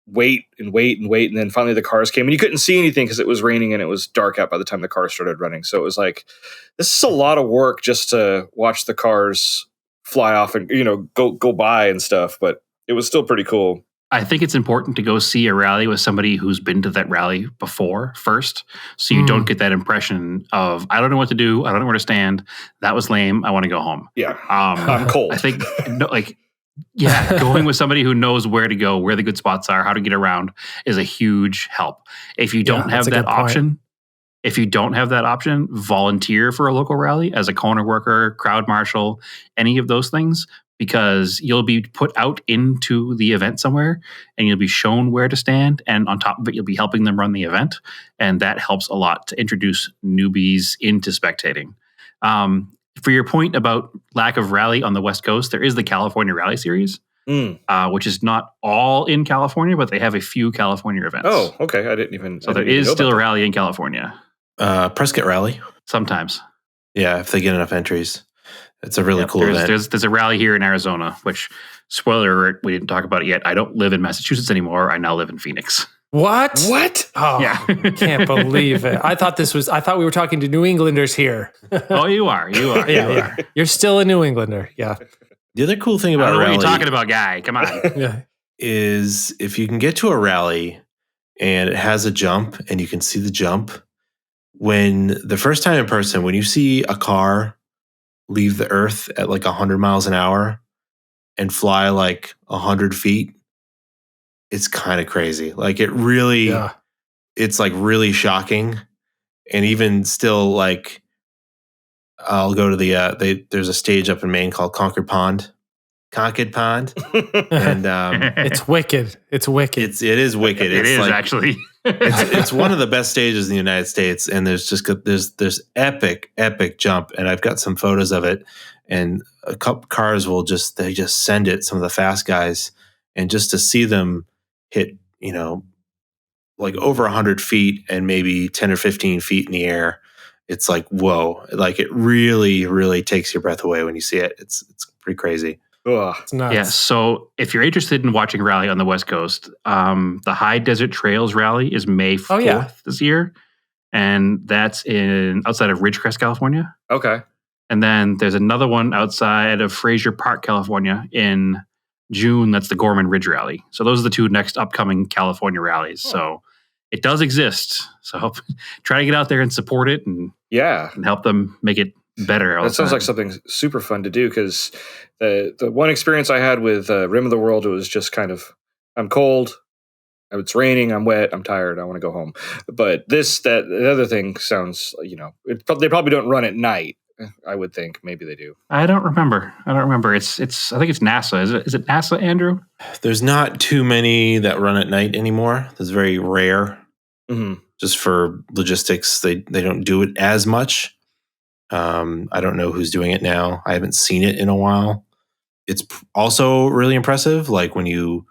wait. And then finally the cars came and you couldn't see anything because it was raining and it was dark out by the time the cars started running. So it was like, this is a lot of work just to watch the cars fly off and, go by and stuff. But it was still pretty cool. I think it's important to go see a rally with somebody who's been to that rally before first. So you don't get that impression of, I don't know what to do. I don't know where to stand. That was lame. I want to go home. Yeah. I'm cold. I think going with somebody who knows where to go, where the good spots are, how to get around is a huge help. If you don't have that option, volunteer for a local rally as a corner worker, crowd marshal, any of those things, because you'll be put out into the event somewhere and you'll be shown where to stand. And on top of it, you'll be helping them run the event. And that helps a lot to introduce newbies into spectating. For your point about lack of rally on the West Coast, there is the California Rally Series, which is not all in California, but they have a few California events. Oh, okay. I didn't even. So there is still a rally in California. Prescott Rally. Sometimes. Yeah, if they get enough entries. It's a really cool event. There's a rally here in Arizona, which, spoiler alert, we didn't talk about it yet. I don't live in Massachusetts anymore. I now live in Phoenix. What? Oh, yeah. Can't believe it. I thought we were talking to New Englanders here. Oh, you are. Yeah. You're still a New Englander. Yeah. The other cool thing about rally, what are you talking about, guy? Come on. Yeah. Is if you can get to a rally and it has a jump and you can see the jump, when the first time in person, when you see a car leave the earth at 100 miles an hour and fly 100 feet, it's kind of crazy. It really, it's really shocking. And even still, I'll go to there's a stage up in Maine called Concord Pond. And it's wicked. It's wicked. It is wicked. It is actually. it's one of the best stages in the United States, and there's epic jump, and I've got some photos of it. And a couple cars will just send it. Some of the fast guys, and just to see them hit, over 100 feet and maybe 10 or 15 feet in the air, it's whoa! It really, really takes your breath away when you see it. It's pretty crazy. Ugh. It's nuts. Yeah, so if you're interested in watching a rally on the West Coast, the High Desert Trails Rally is May 4th this year. And that's outside of Ridgecrest, California. Okay. And then there's another one outside of Frazier Park, California in June. That's the Gorman Ridge Rally. So those are the two next upcoming California rallies. Oh. So it does exist. So try to get out there and support it and help them make it better. That sounds like something super fun to do, because the one experience I had with Rim of the World, it was just kind of, I'm cold, it's raining, I'm wet, I'm tired, I want to go home. But the other thing sounds, they probably don't run at night. I would think maybe they do. I don't remember. It's I think it's NASA. Is it NASA, Andrew? There's not too many that run at night anymore. That's very rare. Mm-hmm. Just for logistics, they don't do it as much. I don't know who's doing it now. I haven't seen it in a while. It's also really impressive. Like when you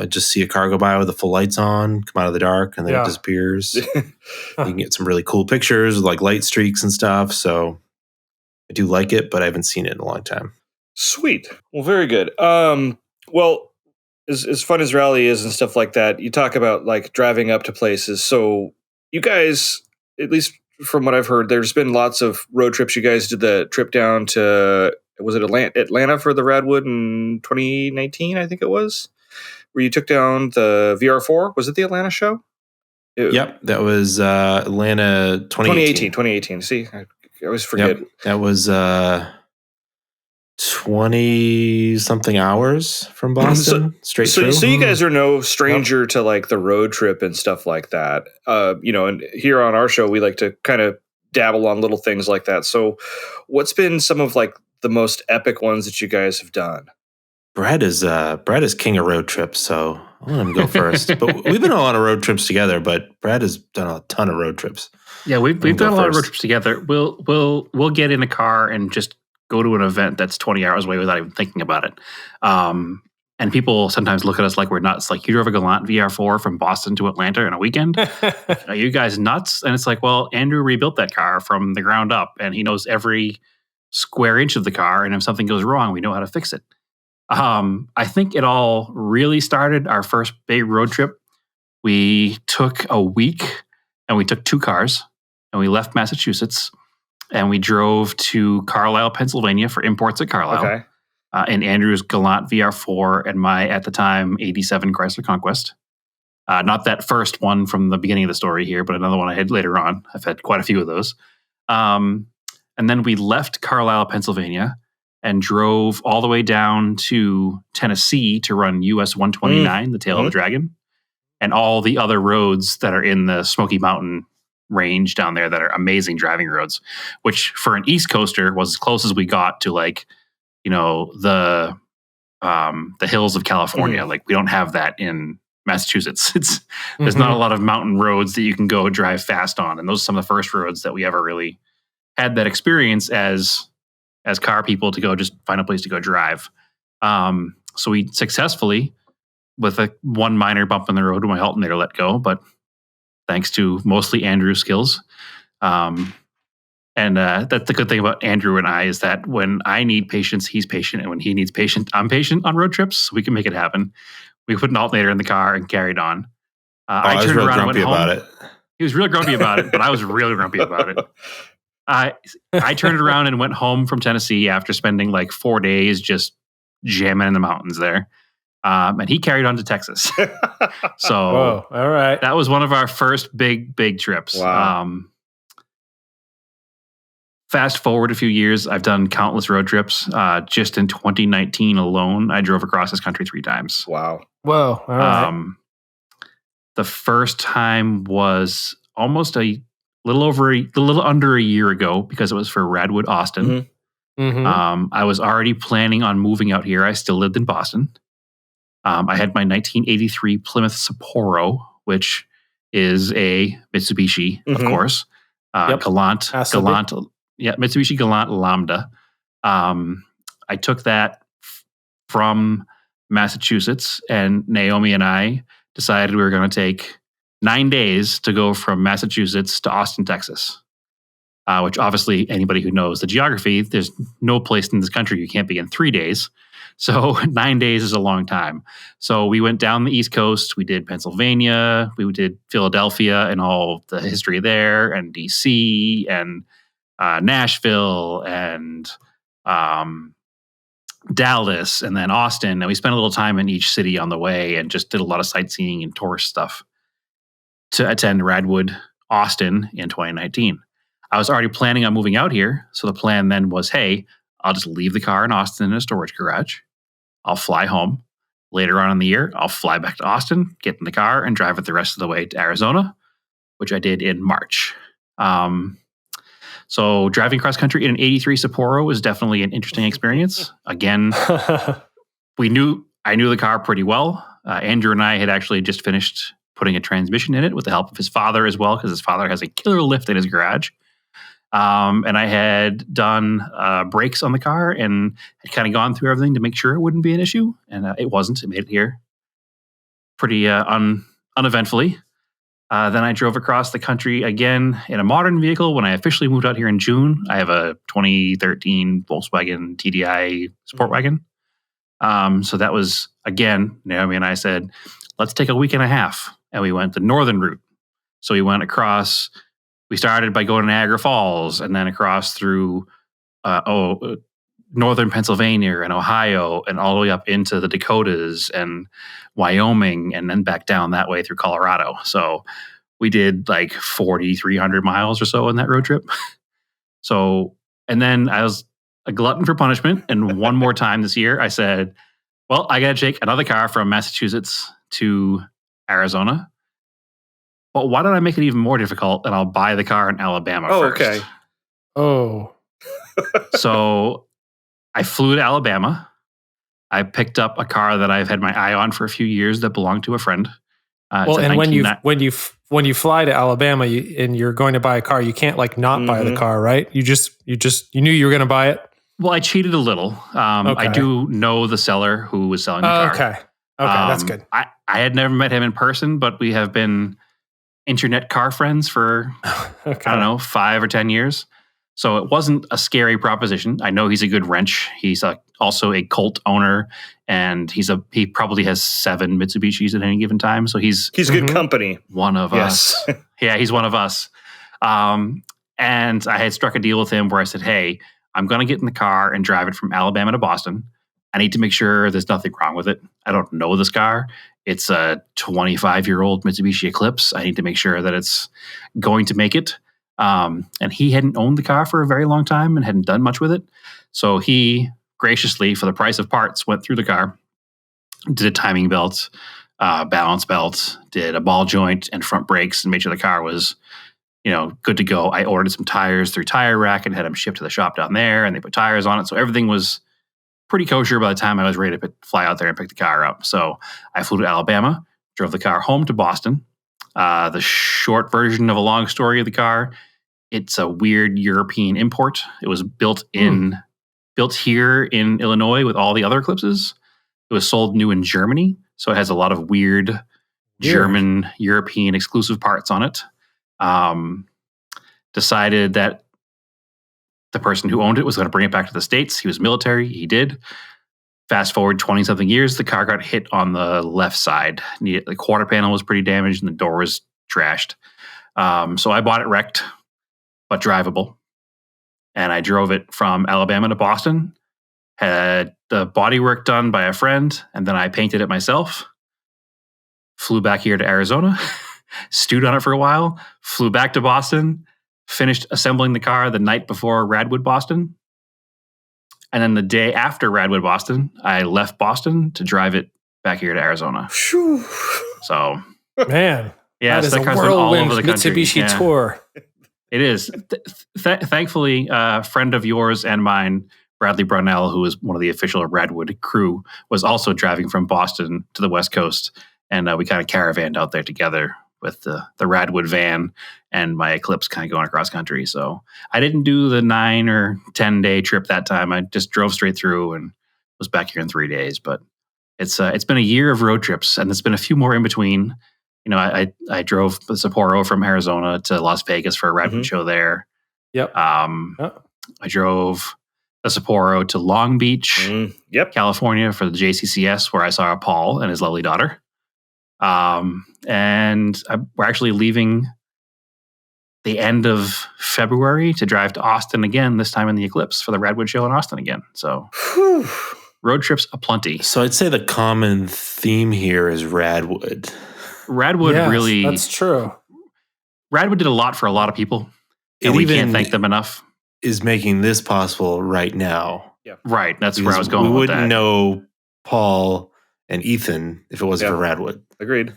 just see a car go by with the full lights on, come out of the dark, and then it disappears. You can get some really cool pictures with like light streaks and stuff. So I do like it, but I haven't seen it in a long time. Sweet. Well, very good. Well, as fun as Rally is and stuff like that, you talk about like driving up to places. So you guys, at least from what I've heard, there's been lots of road trips. You guys did the trip down to, was it Atlanta for the Radwood in 2019, I think it was, where you took down the VR4. Was it the Atlanta show? Yep, that was Atlanta 2018. 2018. See, I always forget. Yep, that was 20-something hours from Boston, straight through. So you guys are no stranger to like the road trip and stuff like that. And here on our show, we like to kind of dabble on little things like that. So what's been some of like the most epic ones that you guys have done? Brad is king of road trips, so I'll let him go first. But we've been on a lot of road trips together, but Brad has done a ton of road trips. Yeah, we've done a lot of road trips together. We'll get in a car and just go to an event that's 20 hours away without even thinking about it. And people sometimes look at us like we're nuts. Like, you drove a Galant VR4 from Boston to Atlanta in a weekend? Are you guys nuts? And it's like, well, Andrew rebuilt that car from the ground up, and he knows every square inch of the car. And if something goes wrong, we know how to fix it. I think it all really started our first big road trip. We took a week and we took 2 cars and we left Massachusetts and we drove to Carlisle, Pennsylvania for imports at Carlisle. Okay. In Andrew's Galant VR4 and my, at the time, 87 Chrysler Conquest. Not that first one from the beginning of the story here, but another one I had later on. I've had quite a few of those. And then we left Carlisle, Pennsylvania, and drove all the way down to Tennessee to run US 129, the Tail of the Dragon, and all the other roads that are in the Smoky Mountain range down there that are amazing driving roads, which for an East Coaster was as close as we got to, like, the hills of California. Like, we don't have that in Massachusetts. There's not a lot of mountain roads that you can go drive fast on. And those are some of the first roads that we ever really had that experience as car people to go just find a place to go drive. So we successfully, with one minor bump in the road when my alternator let go, but thanks to mostly Andrew's skills. And that's the good thing about Andrew and I, is that when I need patience, he's patient. And when he needs patience, I'm patient on road trips. We can make it happen. We put an alternator in the car and carried on. I turned around and went home. About it. He was real grumpy about it, but I was really grumpy about it. I turned around and went home from Tennessee after spending like 4 days just jamming in the mountains there. And he carried on to Texas. So all right. That was one of our first big trips. Wow. Fast forward a few years, I've done countless road trips. Just in 2019 alone, I drove across this country 3 times. Wow. Whoa. All right. The first time was almost a little under a year ago, because it was for Radwood Austin. I was already planning on moving out here. I still lived in Boston. I had my 1983 Plymouth Sapporo, which is a Mitsubishi, of course. Galant. Mitsubishi Galant Lambda. I took that from Massachusetts, and Naomi and I decided we were going to take 9 days to go from Massachusetts to Austin, Texas. Which obviously, anybody who knows the geography, there's no place in this country you can't be in 3 days. So 9 days is a long time. So we went down the East Coast. We did Pennsylvania. We did Philadelphia and all the history there, and DC, and Nashville, and Dallas, and then Austin. And we spent a little time in each city on the way and just did a lot of sightseeing and tourist stuff to attend Radwood Austin in 2019. I was already planning on moving out here. So the plan then was, hey, I'll just leave the car in Austin in a storage garage. I'll fly home. Later on in the year, I'll fly back to Austin, get in the car, and drive it the rest of the way to Arizona, which I did in March. So driving cross country in an 83 Sapporo was definitely an interesting experience. Again, I knew the car pretty well. Andrew and I had actually just finished putting a transmission in it with the help of his father as well, because his father has a killer lift in his garage. And I had done brakes on the car and had kind of gone through everything to make sure it wouldn't be an issue. And it wasn't. It made it here pretty uneventfully. Then I drove across the country again in a modern vehicle when I officially moved out here in June. I have a 2013 Volkswagen TDI sport wagon. So that was, again, Naomi and I said, let's take a week and a half. And we went the northern route. So we went across, we started by going to Niagara Falls and then across through northern Pennsylvania and Ohio and all the way up into the Dakotas and Wyoming and then back down that way through Colorado. So we did like 4,300 miles or so on that road trip. So, and then I was a glutton for punishment. And one more time this year, I said, well, I got to take another car from Massachusetts to Arizona. But why don't I make it even more difficult and I'll buy the car in Alabama first. Okay. Oh. So I flew to Alabama. I picked up a car that I've had my eye on for a few years that belonged to a friend. Well, and when you fly to Alabama and you're going to buy a car, you can't like not buy the car, right? You knew you were going to buy it. Well, I cheated a little. Okay. I do know the seller who was selling the car. Okay, that's good. I had never met him in person, but we have been internet car friends for, I don't know, 5 or 10 years. So it wasn't a scary proposition. I know he's a good wrench. He's also a Colt owner, and he probably has 7 Mitsubishis at any given time. So he's good company. One of us. Yeah, he's one of us. And I had struck a deal with him where I said, hey, I'm going to get in the car and drive it from Alabama to Boston. I need to make sure there's nothing wrong with it. I don't know this car. It's a 25-year-old Mitsubishi Eclipse. I need to make sure that it's going to make it. And he hadn't owned the car for a very long time and hadn't done much with it. So he graciously, for the price of parts, went through the car, did a timing belt, balance belt, did a ball joint and front brakes, and made sure the car was, good to go. I ordered some tires through Tire Rack and had them shipped to the shop down there, and they put tires on it. So everything was pretty kosher by the time I was ready to fly out there and pick the car up. So I flew to Alabama, drove the car home to Boston. The short version of a long story of the car, it's a weird European import. It was built here in Illinois with all the other Eclipses. It was sold new in Germany. So it has a lot of weird German, European exclusive parts on it. Decided that the person who owned it was going to bring it back to the States. He was military. He did. Fast forward 20-something years, the car got hit on the left side. The quarter panel was pretty damaged and the door was trashed. So I bought it wrecked, but drivable. And I drove it from Alabama to Boston, had the bodywork done by a friend, and then I painted it myself. Flew back here to Arizona, stewed on it for a while, flew back to Boston, finished assembling the car the night before Radwood Boston. And then the day after Radwood Boston, I left Boston to drive it back here to Arizona. So, man, yeah, that is so a whirlwind Mitsubishi tour. It is. Thankfully, a friend of yours and mine, Bradley Brunell, who was one of the official Radwood crew, was also driving from Boston to the West Coast. And we kind of caravanned out there together with the Radwood van and my Eclipse kind of going across country. So I didn't do the 9 or 10 day trip that time. I just drove straight through and was back here in 3 days. But it's been a year of road trips, and there's been a few more in between. I drove the Sapporo from Arizona to Las Vegas for a Radwood show there. Yep. I drove the Sapporo to Long Beach, California for the JCCS, where I saw Paul and his lovely daughter. And we're actually leaving the end of February to drive to Austin again, this time in the Eclipse for the Radwood show in Austin again. So road trips aplenty. So I'd say the common theme here is Radwood. Radwood really... That's true. Radwood did a lot for a lot of people, and we can't thank them enough. Is making this possible right now. Yeah. Right. That's where I was going with that. We wouldn't know Paul and Ethan if it wasn't for Radwood. Agreed.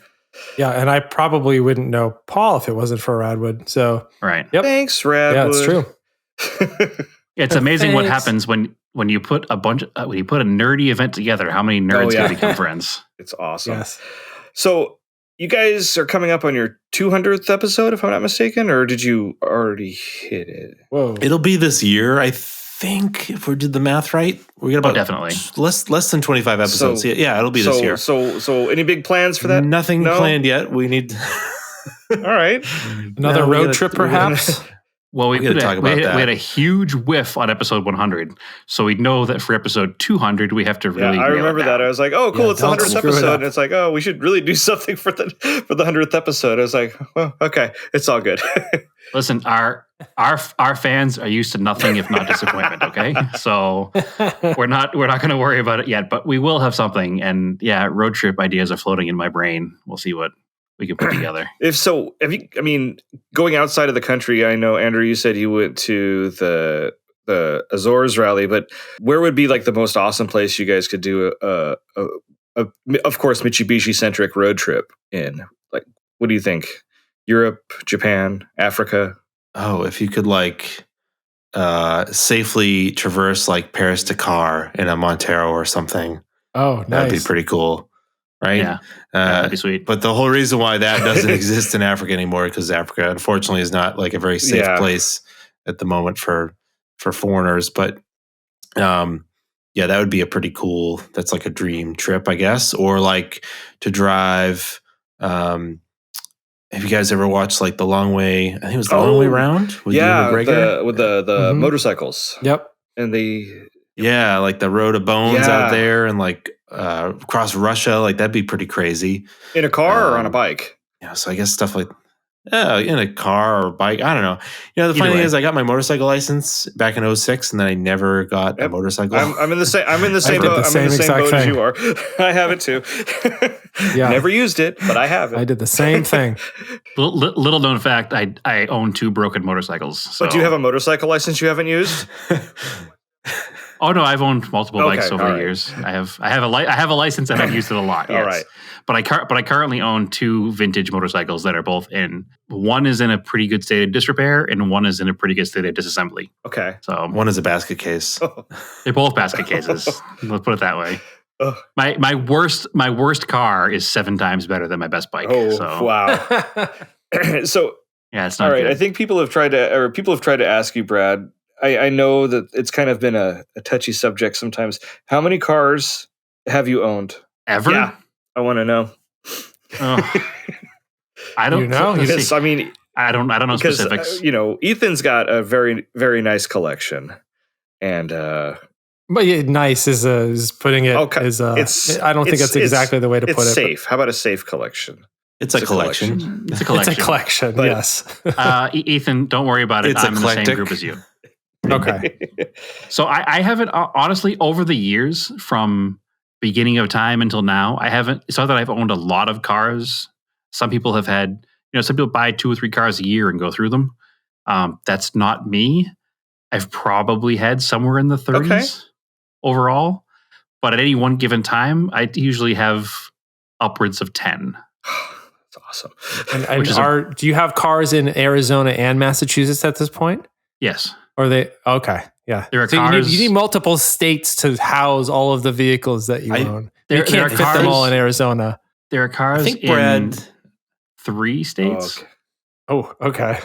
Yeah, and I probably wouldn't know Paul if it wasn't for Radwood. So right. Yep. Thanks, Radwood. Yeah, it's true. It's amazing what happens when you put a when you put a nerdy event together. How many nerds can become friends? It's awesome. Yes. So you guys are coming up on your 200th episode, if I'm not mistaken, or did you already hit it? Whoa! It'll be this year, I think. If we did the math right, we got about definitely less than 25 episodes. So, yeah, it'll be this year. So any big plans for that? Nothing planned yet. We need. All right, another road trip, perhaps. Well, we had a huge whiff on episode 100, so we know that for episode 200 we have to really. Yeah, I remember that. I was like, "Oh, cool! It's the 100th episode." And it's like, "Oh, we should really do something for the 100th episode." I was like, "Well, okay, it's all good." Listen, our fans are used to nothing if not disappointment. Okay, so we're not going to worry about it yet, but we will have something. And yeah, road trip ideas are floating in my brain. We'll see what we can put together. Going outside of the country, I know, Andrew, you said you went to the Azores Rally, but where would be like the most awesome place you guys could do a of course, Mitsubishi centric road trip in? Like, what do you think? Europe, Japan, Africa? Oh, if you could safely traverse like Paris Dakar in a Montero or something. Oh, nice. That'd be pretty cool. Right? Yeah, that'd be sweet. But the whole reason why that doesn't exist in Africa anymore, because Africa, unfortunately, is not like a very safe place at the moment for foreigners. But that would be a pretty cool. That's like a dream trip, I guess. Or like to drive. Have you guys ever watched like the Long Way? I think it was the Long Way Round. With the motorcycles. Yep. And like the Road of Bones out there, and like across Russia, like that'd be pretty crazy. In a car or on a bike? Yeah, so I guess stuff like in a car or bike. I don't know. The funny thing is, I got my motorcycle license back in 2006, and then I never got a motorcycle. I'm in the same boat. I'm in the same boat as you are. I have it too. Never used it, but I have it. I did the same thing. Little known fact: I own 2 broken motorcycles. So. But do you have a motorcycle license you haven't used? Oh no, I've owned multiple bikes over the years. I have a license and I've used it a lot. Yes. All right, but I currently own 2 vintage motorcycles that are both one is in a pretty good state of disrepair and one is in a pretty good state of disassembly. Okay, so one is a basket case. They're both basket cases. Let's put it that way. My worst car is 7 times better than my best bike. Oh, so. Wow. So yeah, it's not all right. good. I think people have tried to ask you, Brad. I know that it's kind of been a touchy subject sometimes. How many cars have you owned? Ever? Yeah, I want to know. I don't know. Because, I mean, I don't know because, specifics. Ethan's got a very, very nice collection. And but nice is putting it as I don't think that's exactly the way to put it. It's safe. How about a safe collection? It's a collection. It's a collection. It's a collection, but, yes. Ethan, don't worry about it. I'm in the same group as you. Okay. So I haven't, honestly, over the years from beginning of time until now, it's not that I've owned a lot of cars. Some people have had, some people buy 2 or 3 cars a year and go through them. That's not me. I've probably had somewhere in the 30s overall. But at any one given time, I usually have upwards of 10. That's awesome. And do you have cars in Arizona and Massachusetts at this point? Yes. Or they okay, yeah. There are cars. You need multiple states to house all of the vehicles that you own. You can't fit them all in Arizona. There are cars. I think in 3 states. Oh, okay.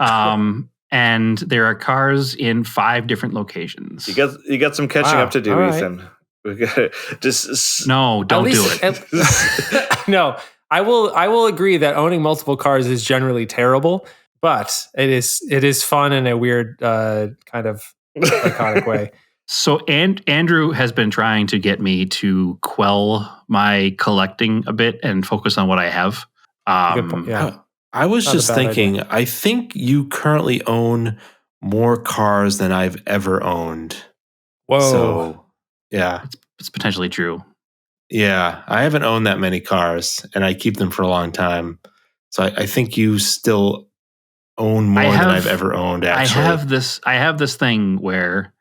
And there are cars in 5 different locations. You got some catching up to do, Ethan. We got just no, don't do it. No, I will agree that owning multiple cars is generally terrible. But it is fun in a weird kind of iconic way. So Andrew has been trying to get me to quell my collecting a bit and focus on what I have. Yeah. I was just thinking, idea. I think you currently own more cars than I've ever owned. Whoa. So, yeah. It's potentially true. Yeah. I haven't owned that many cars, and I keep them for a long time. So I think you still own more than I've ever owned, actually. I have this thing where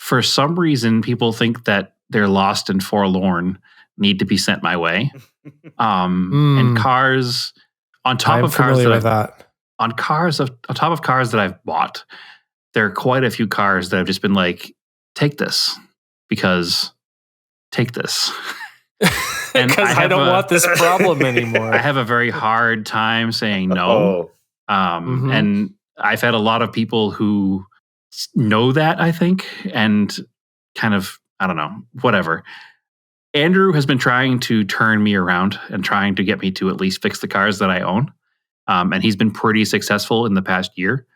for some reason people think that they're lost and forlorn need to be sent my way. And cars on top of cars that I've bought, there are quite a few cars that have just been like, take this because take this. Because I don't want this problem anymore. I have a very hard time saying no. And I've had a lot of people who know that, I think, and kind of, I don't know, whatever. Andrew has been trying to turn me around and trying to get me to at least fix the cars that I own. And he's been pretty successful in the past year.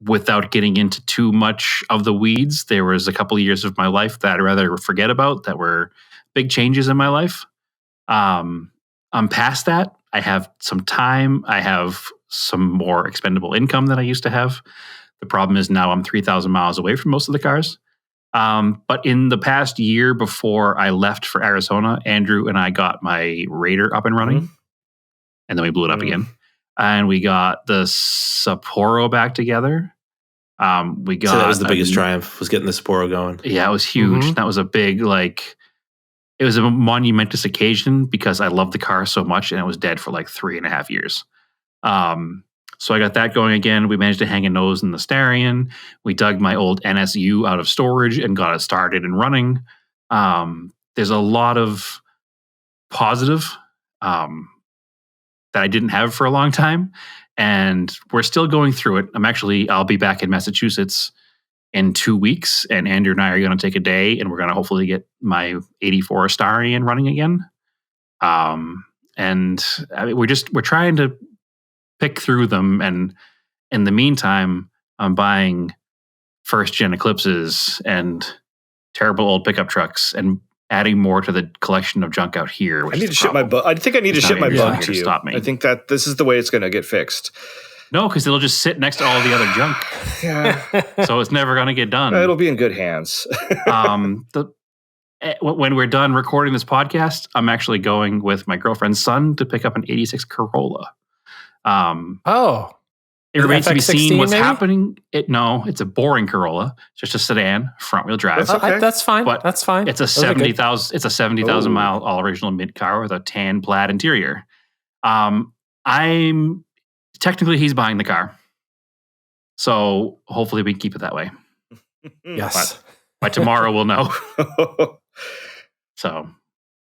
Without getting into too much of the weeds, there was a couple of years of my life that I'd rather forget about that were big changes in my life. I'm past that. I have some time. I have some more expendable income than I used to have. The problem is now I'm 3,000 miles away from most of the cars. But in the past year before I left for Arizona, Andrew and I got my Raider up and running. And then we blew it up again. And we got the Sapporo back together. We got so that was the biggest triumph, was getting the Sapporo going. Yeah, it was huge. That was a big, it was a monumentous occasion because I loved the car so much and it was dead for 3.5 years. So I got that going again. We managed to hang a nose in the Starion. We dug my old NSU out of storage and got it started and running. There's a lot of positive that I didn't have for a long time. And we're still going through it. I'll be back in Massachusetts in 2 weeks. And Andrew and I are going to take a day and we're going to hopefully get my 84 Starion running again. And we're trying to pick through them. And in the meantime, I'm buying first gen Eclipses and terrible old pickup trucks and adding more to the collection of junk out here. I need to ship my bug. I think I need to ship my bug to you. Stop me. I think that this is the way it's going to get fixed. No, because it'll just sit next to all the other junk. Yeah. So it's never going to get done. It'll be in good hands. When we're done recording this podcast, I'm actually going with my girlfriend's son to pick up an 86 Corolla. It remains to be seen what's happening. It's a boring Corolla. It's just a sedan, front wheel drive. That's fine. But that's fine. It's a 70,000. It's a 70,000 mile all original mid car with a tan plaid interior. I'm technically he's buying the car, so hopefully we can keep it that way. Yes. But by tomorrow we'll know. So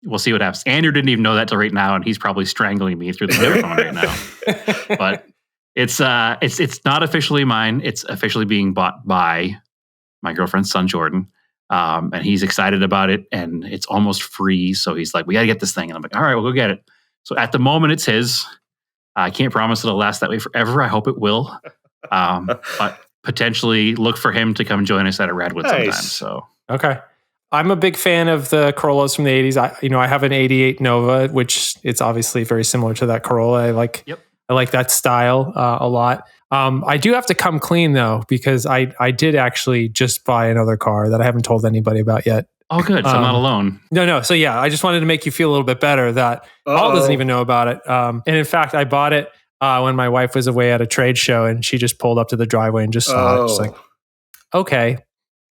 we'll see what happens. Andrew didn't even know that till right now, and he's probably strangling me through the microphone right now. But it's not officially mine. It's officially being bought by my girlfriend's son, Jordan. And he's excited about it, and it's almost free. So he's like, we got to get this thing. And I'm like, all right, we'll go get it. So at the moment it's his. I can't promise it'll last that way forever. I hope it will. But potentially look for him to come join us at a Radwood sometime. So, okay. I'm a big fan of the Corollas from the 80s. I have an 88 Nova, which it's obviously very similar to that Corolla. I like that style a lot. I do have to come clean though, because I did actually just buy another car that I haven't told anybody about yet. Oh, good. So I'm not alone. No. So yeah, I just wanted to make you feel a little bit better that Paul doesn't even know about it. And in fact, I bought it when my wife was away at a trade show, and she just pulled up to the driveway and just saw it. She's like, okay.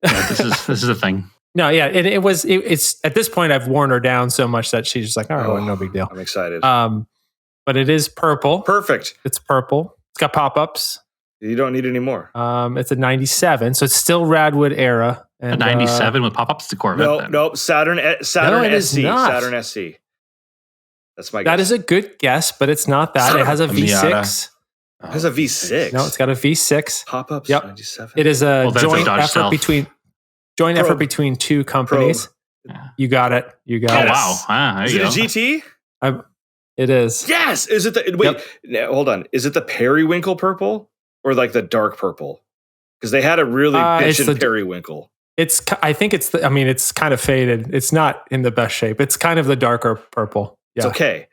Yeah, this is a thing. No, yeah, it's at this point I've worn her down so much that she's just like, all right, well, no big deal. I'm excited. But it is purple. Perfect. It's purple. It's got pop-ups. You don't need any more. It's a 97, so it's still Radwood era. And, a 97 with pop-ups, it's a Corvette. Nope. Saturn SC. Saturn SC. That's my guess. That is a good guess, but it's not that. It has a V6. It has a V6. No, it's got a V6. Pop-ups. Yep. 97. It is a joint effort between two companies. Yeah. You got it. Oh wow! Is it a GT? It is. Yes. Is it the hold on. Is it the periwinkle purple or like the dark purple? Because they had a really bitchin' periwinkle. I think it's it's kind of faded. It's not in the best shape. It's kind of the darker purple. Yeah. It's okay.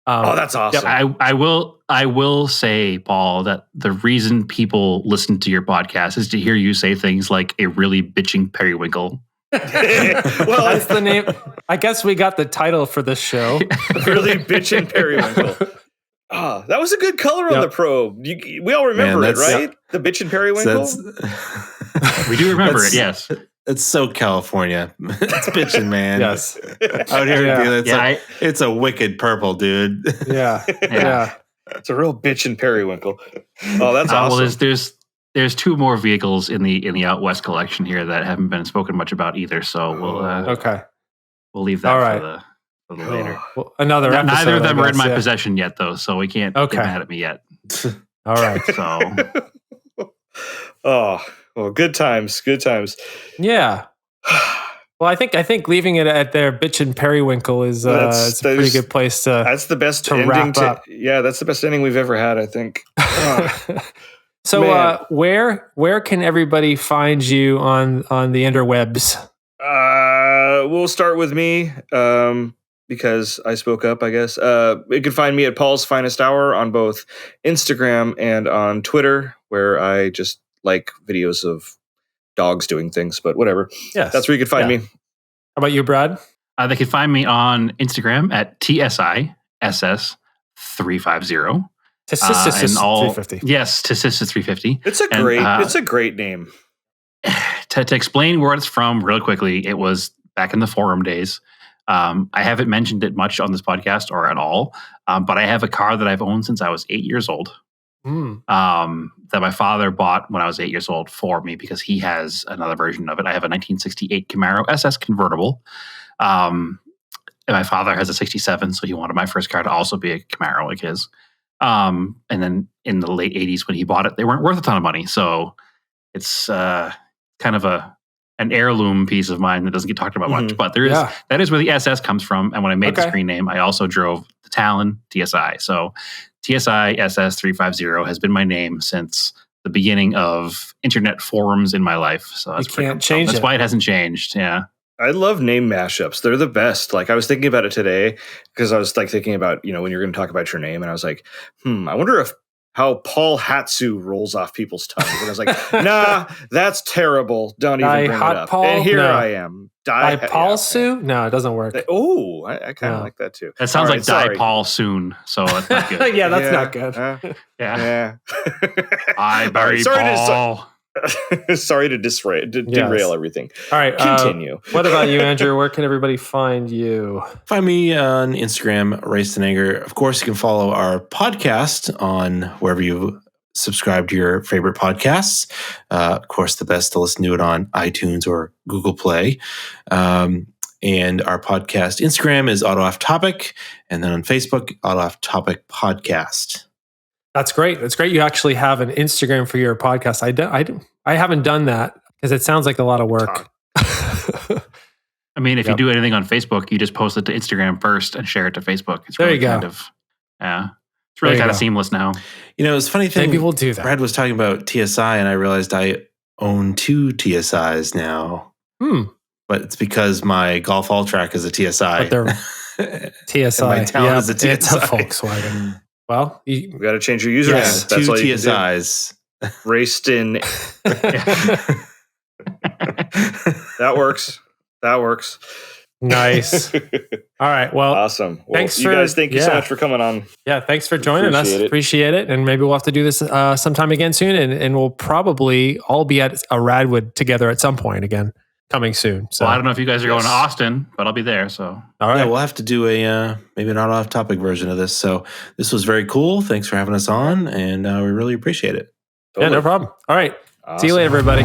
That's awesome. Yep, I will say, Paul, that the reason people listen to your podcast is to hear you say things like a really bitching periwinkle. Well, that's the name. I guess we got the title for this show. Really bitchin' periwinkle. That was a good color on the probe. We all remember it, right? The bitchin' periwinkle. We do remember it. Yes. It's so California. It's bitching, man. Yes. Out here, it's a wicked purple, dude. Yeah. It's a real bitchin' periwinkle. Oh, that's awesome. Well, there's there's two more vehicles in the Out West collection here that haven't been spoken much about either. So we'll leave that for the later. Well, another episode, neither of them are in my possession yet, though, so we can't get mad at me yet. All right. So, good times. Yeah. Well, I think leaving it at their bitch and periwinkle is it's a pretty good place to. That's the best ending. That's the best ending we've ever had, I think. So, where can everybody find you on the interwebs? We'll start with me because I spoke up, I guess. You can find me at Paul's Finest Hour on both Instagram and on Twitter, where I just like videos of dogs doing things, but whatever. Yes. That's where you can find me. How about you, Brad? They can find me on Instagram at TSISS350. TSISS350. Yes, TSISS350. It's a great name. To explain where it's from real quickly, it was back in the forum days. I haven't mentioned it much on this podcast or at all, but I have a car that I've owned since I was 8 years old. That my father bought when I was 8 years old for me because he has another version of it. I have a 1968 Camaro SS convertible. And my father has a 67, so he wanted my first car to also be a Camaro like his. And then in the late 80s when he bought it, they weren't worth a ton of money. So it's kind of an heirloom piece of mine that doesn't get talked about much. But that is where the SS comes from. And when I made the screen name, I also drove the Talon TSI. So TSI SS350 has been my name since the beginning of internet forums in my life. So that's that's why it hasn't changed. Yeah. I love name mashups. They're the best. Like I was thinking about it today because I was like thinking about, when you're going to talk about your name and I was like, I wonder how Paul Hatsu rolls off people's tongues. And I was like, nah, that's terrible. Don't even bring it up. Paul? And here I am. Paul Sue? No, it doesn't work. I kind of like that too. That sounds like Die Paul Soon. So that's not good. Yeah, that's not good. Yeah. I bury Paul. Sorry to derail everything. All right. Continue. What about you, Andrew? Where can everybody find you? Find me on Instagram, Race to Anger. Of course, you can follow our podcast on wherever you subscribe to your favorite podcasts. Of course, the best to listen to it on iTunes or Google Play. And our podcast Instagram is Auto Off Topic. And then on Facebook, Auto Off Topic Podcast. That's great. That's great. You actually have an Instagram for your podcast. I haven't done that because it sounds like a lot of work. I mean, if you do anything on Facebook, you just post it to Instagram first and share it to Facebook. It's really it's really kind of seamless now. It's a funny thing. Maybe we'll do that. Brad was talking about TSI, and I realized I own 2 TSIs now. But it's because my Golf All-Track is a TSI. But they're TSI. My Talon is a TSI. It's a Volkswagen. Well, you got to change your username. Yes, that's 2 TSIs. Raced in. That works. Nice. All right. Well, awesome. Well, thank you guys so much for coming on. Yeah. Thanks for joining us. Appreciate it. And maybe we'll have to do this sometime again soon. And we'll probably all be at a Radwood together at some point again. Coming soon. So I don't know if you guys are going to Austin, but I'll be there. So all right, we'll have to do maybe an off-topic version of this. So this was very cool. Thanks for having us on, and we really appreciate it. Totally. Yeah, no problem. All right, awesome. See you later, everybody.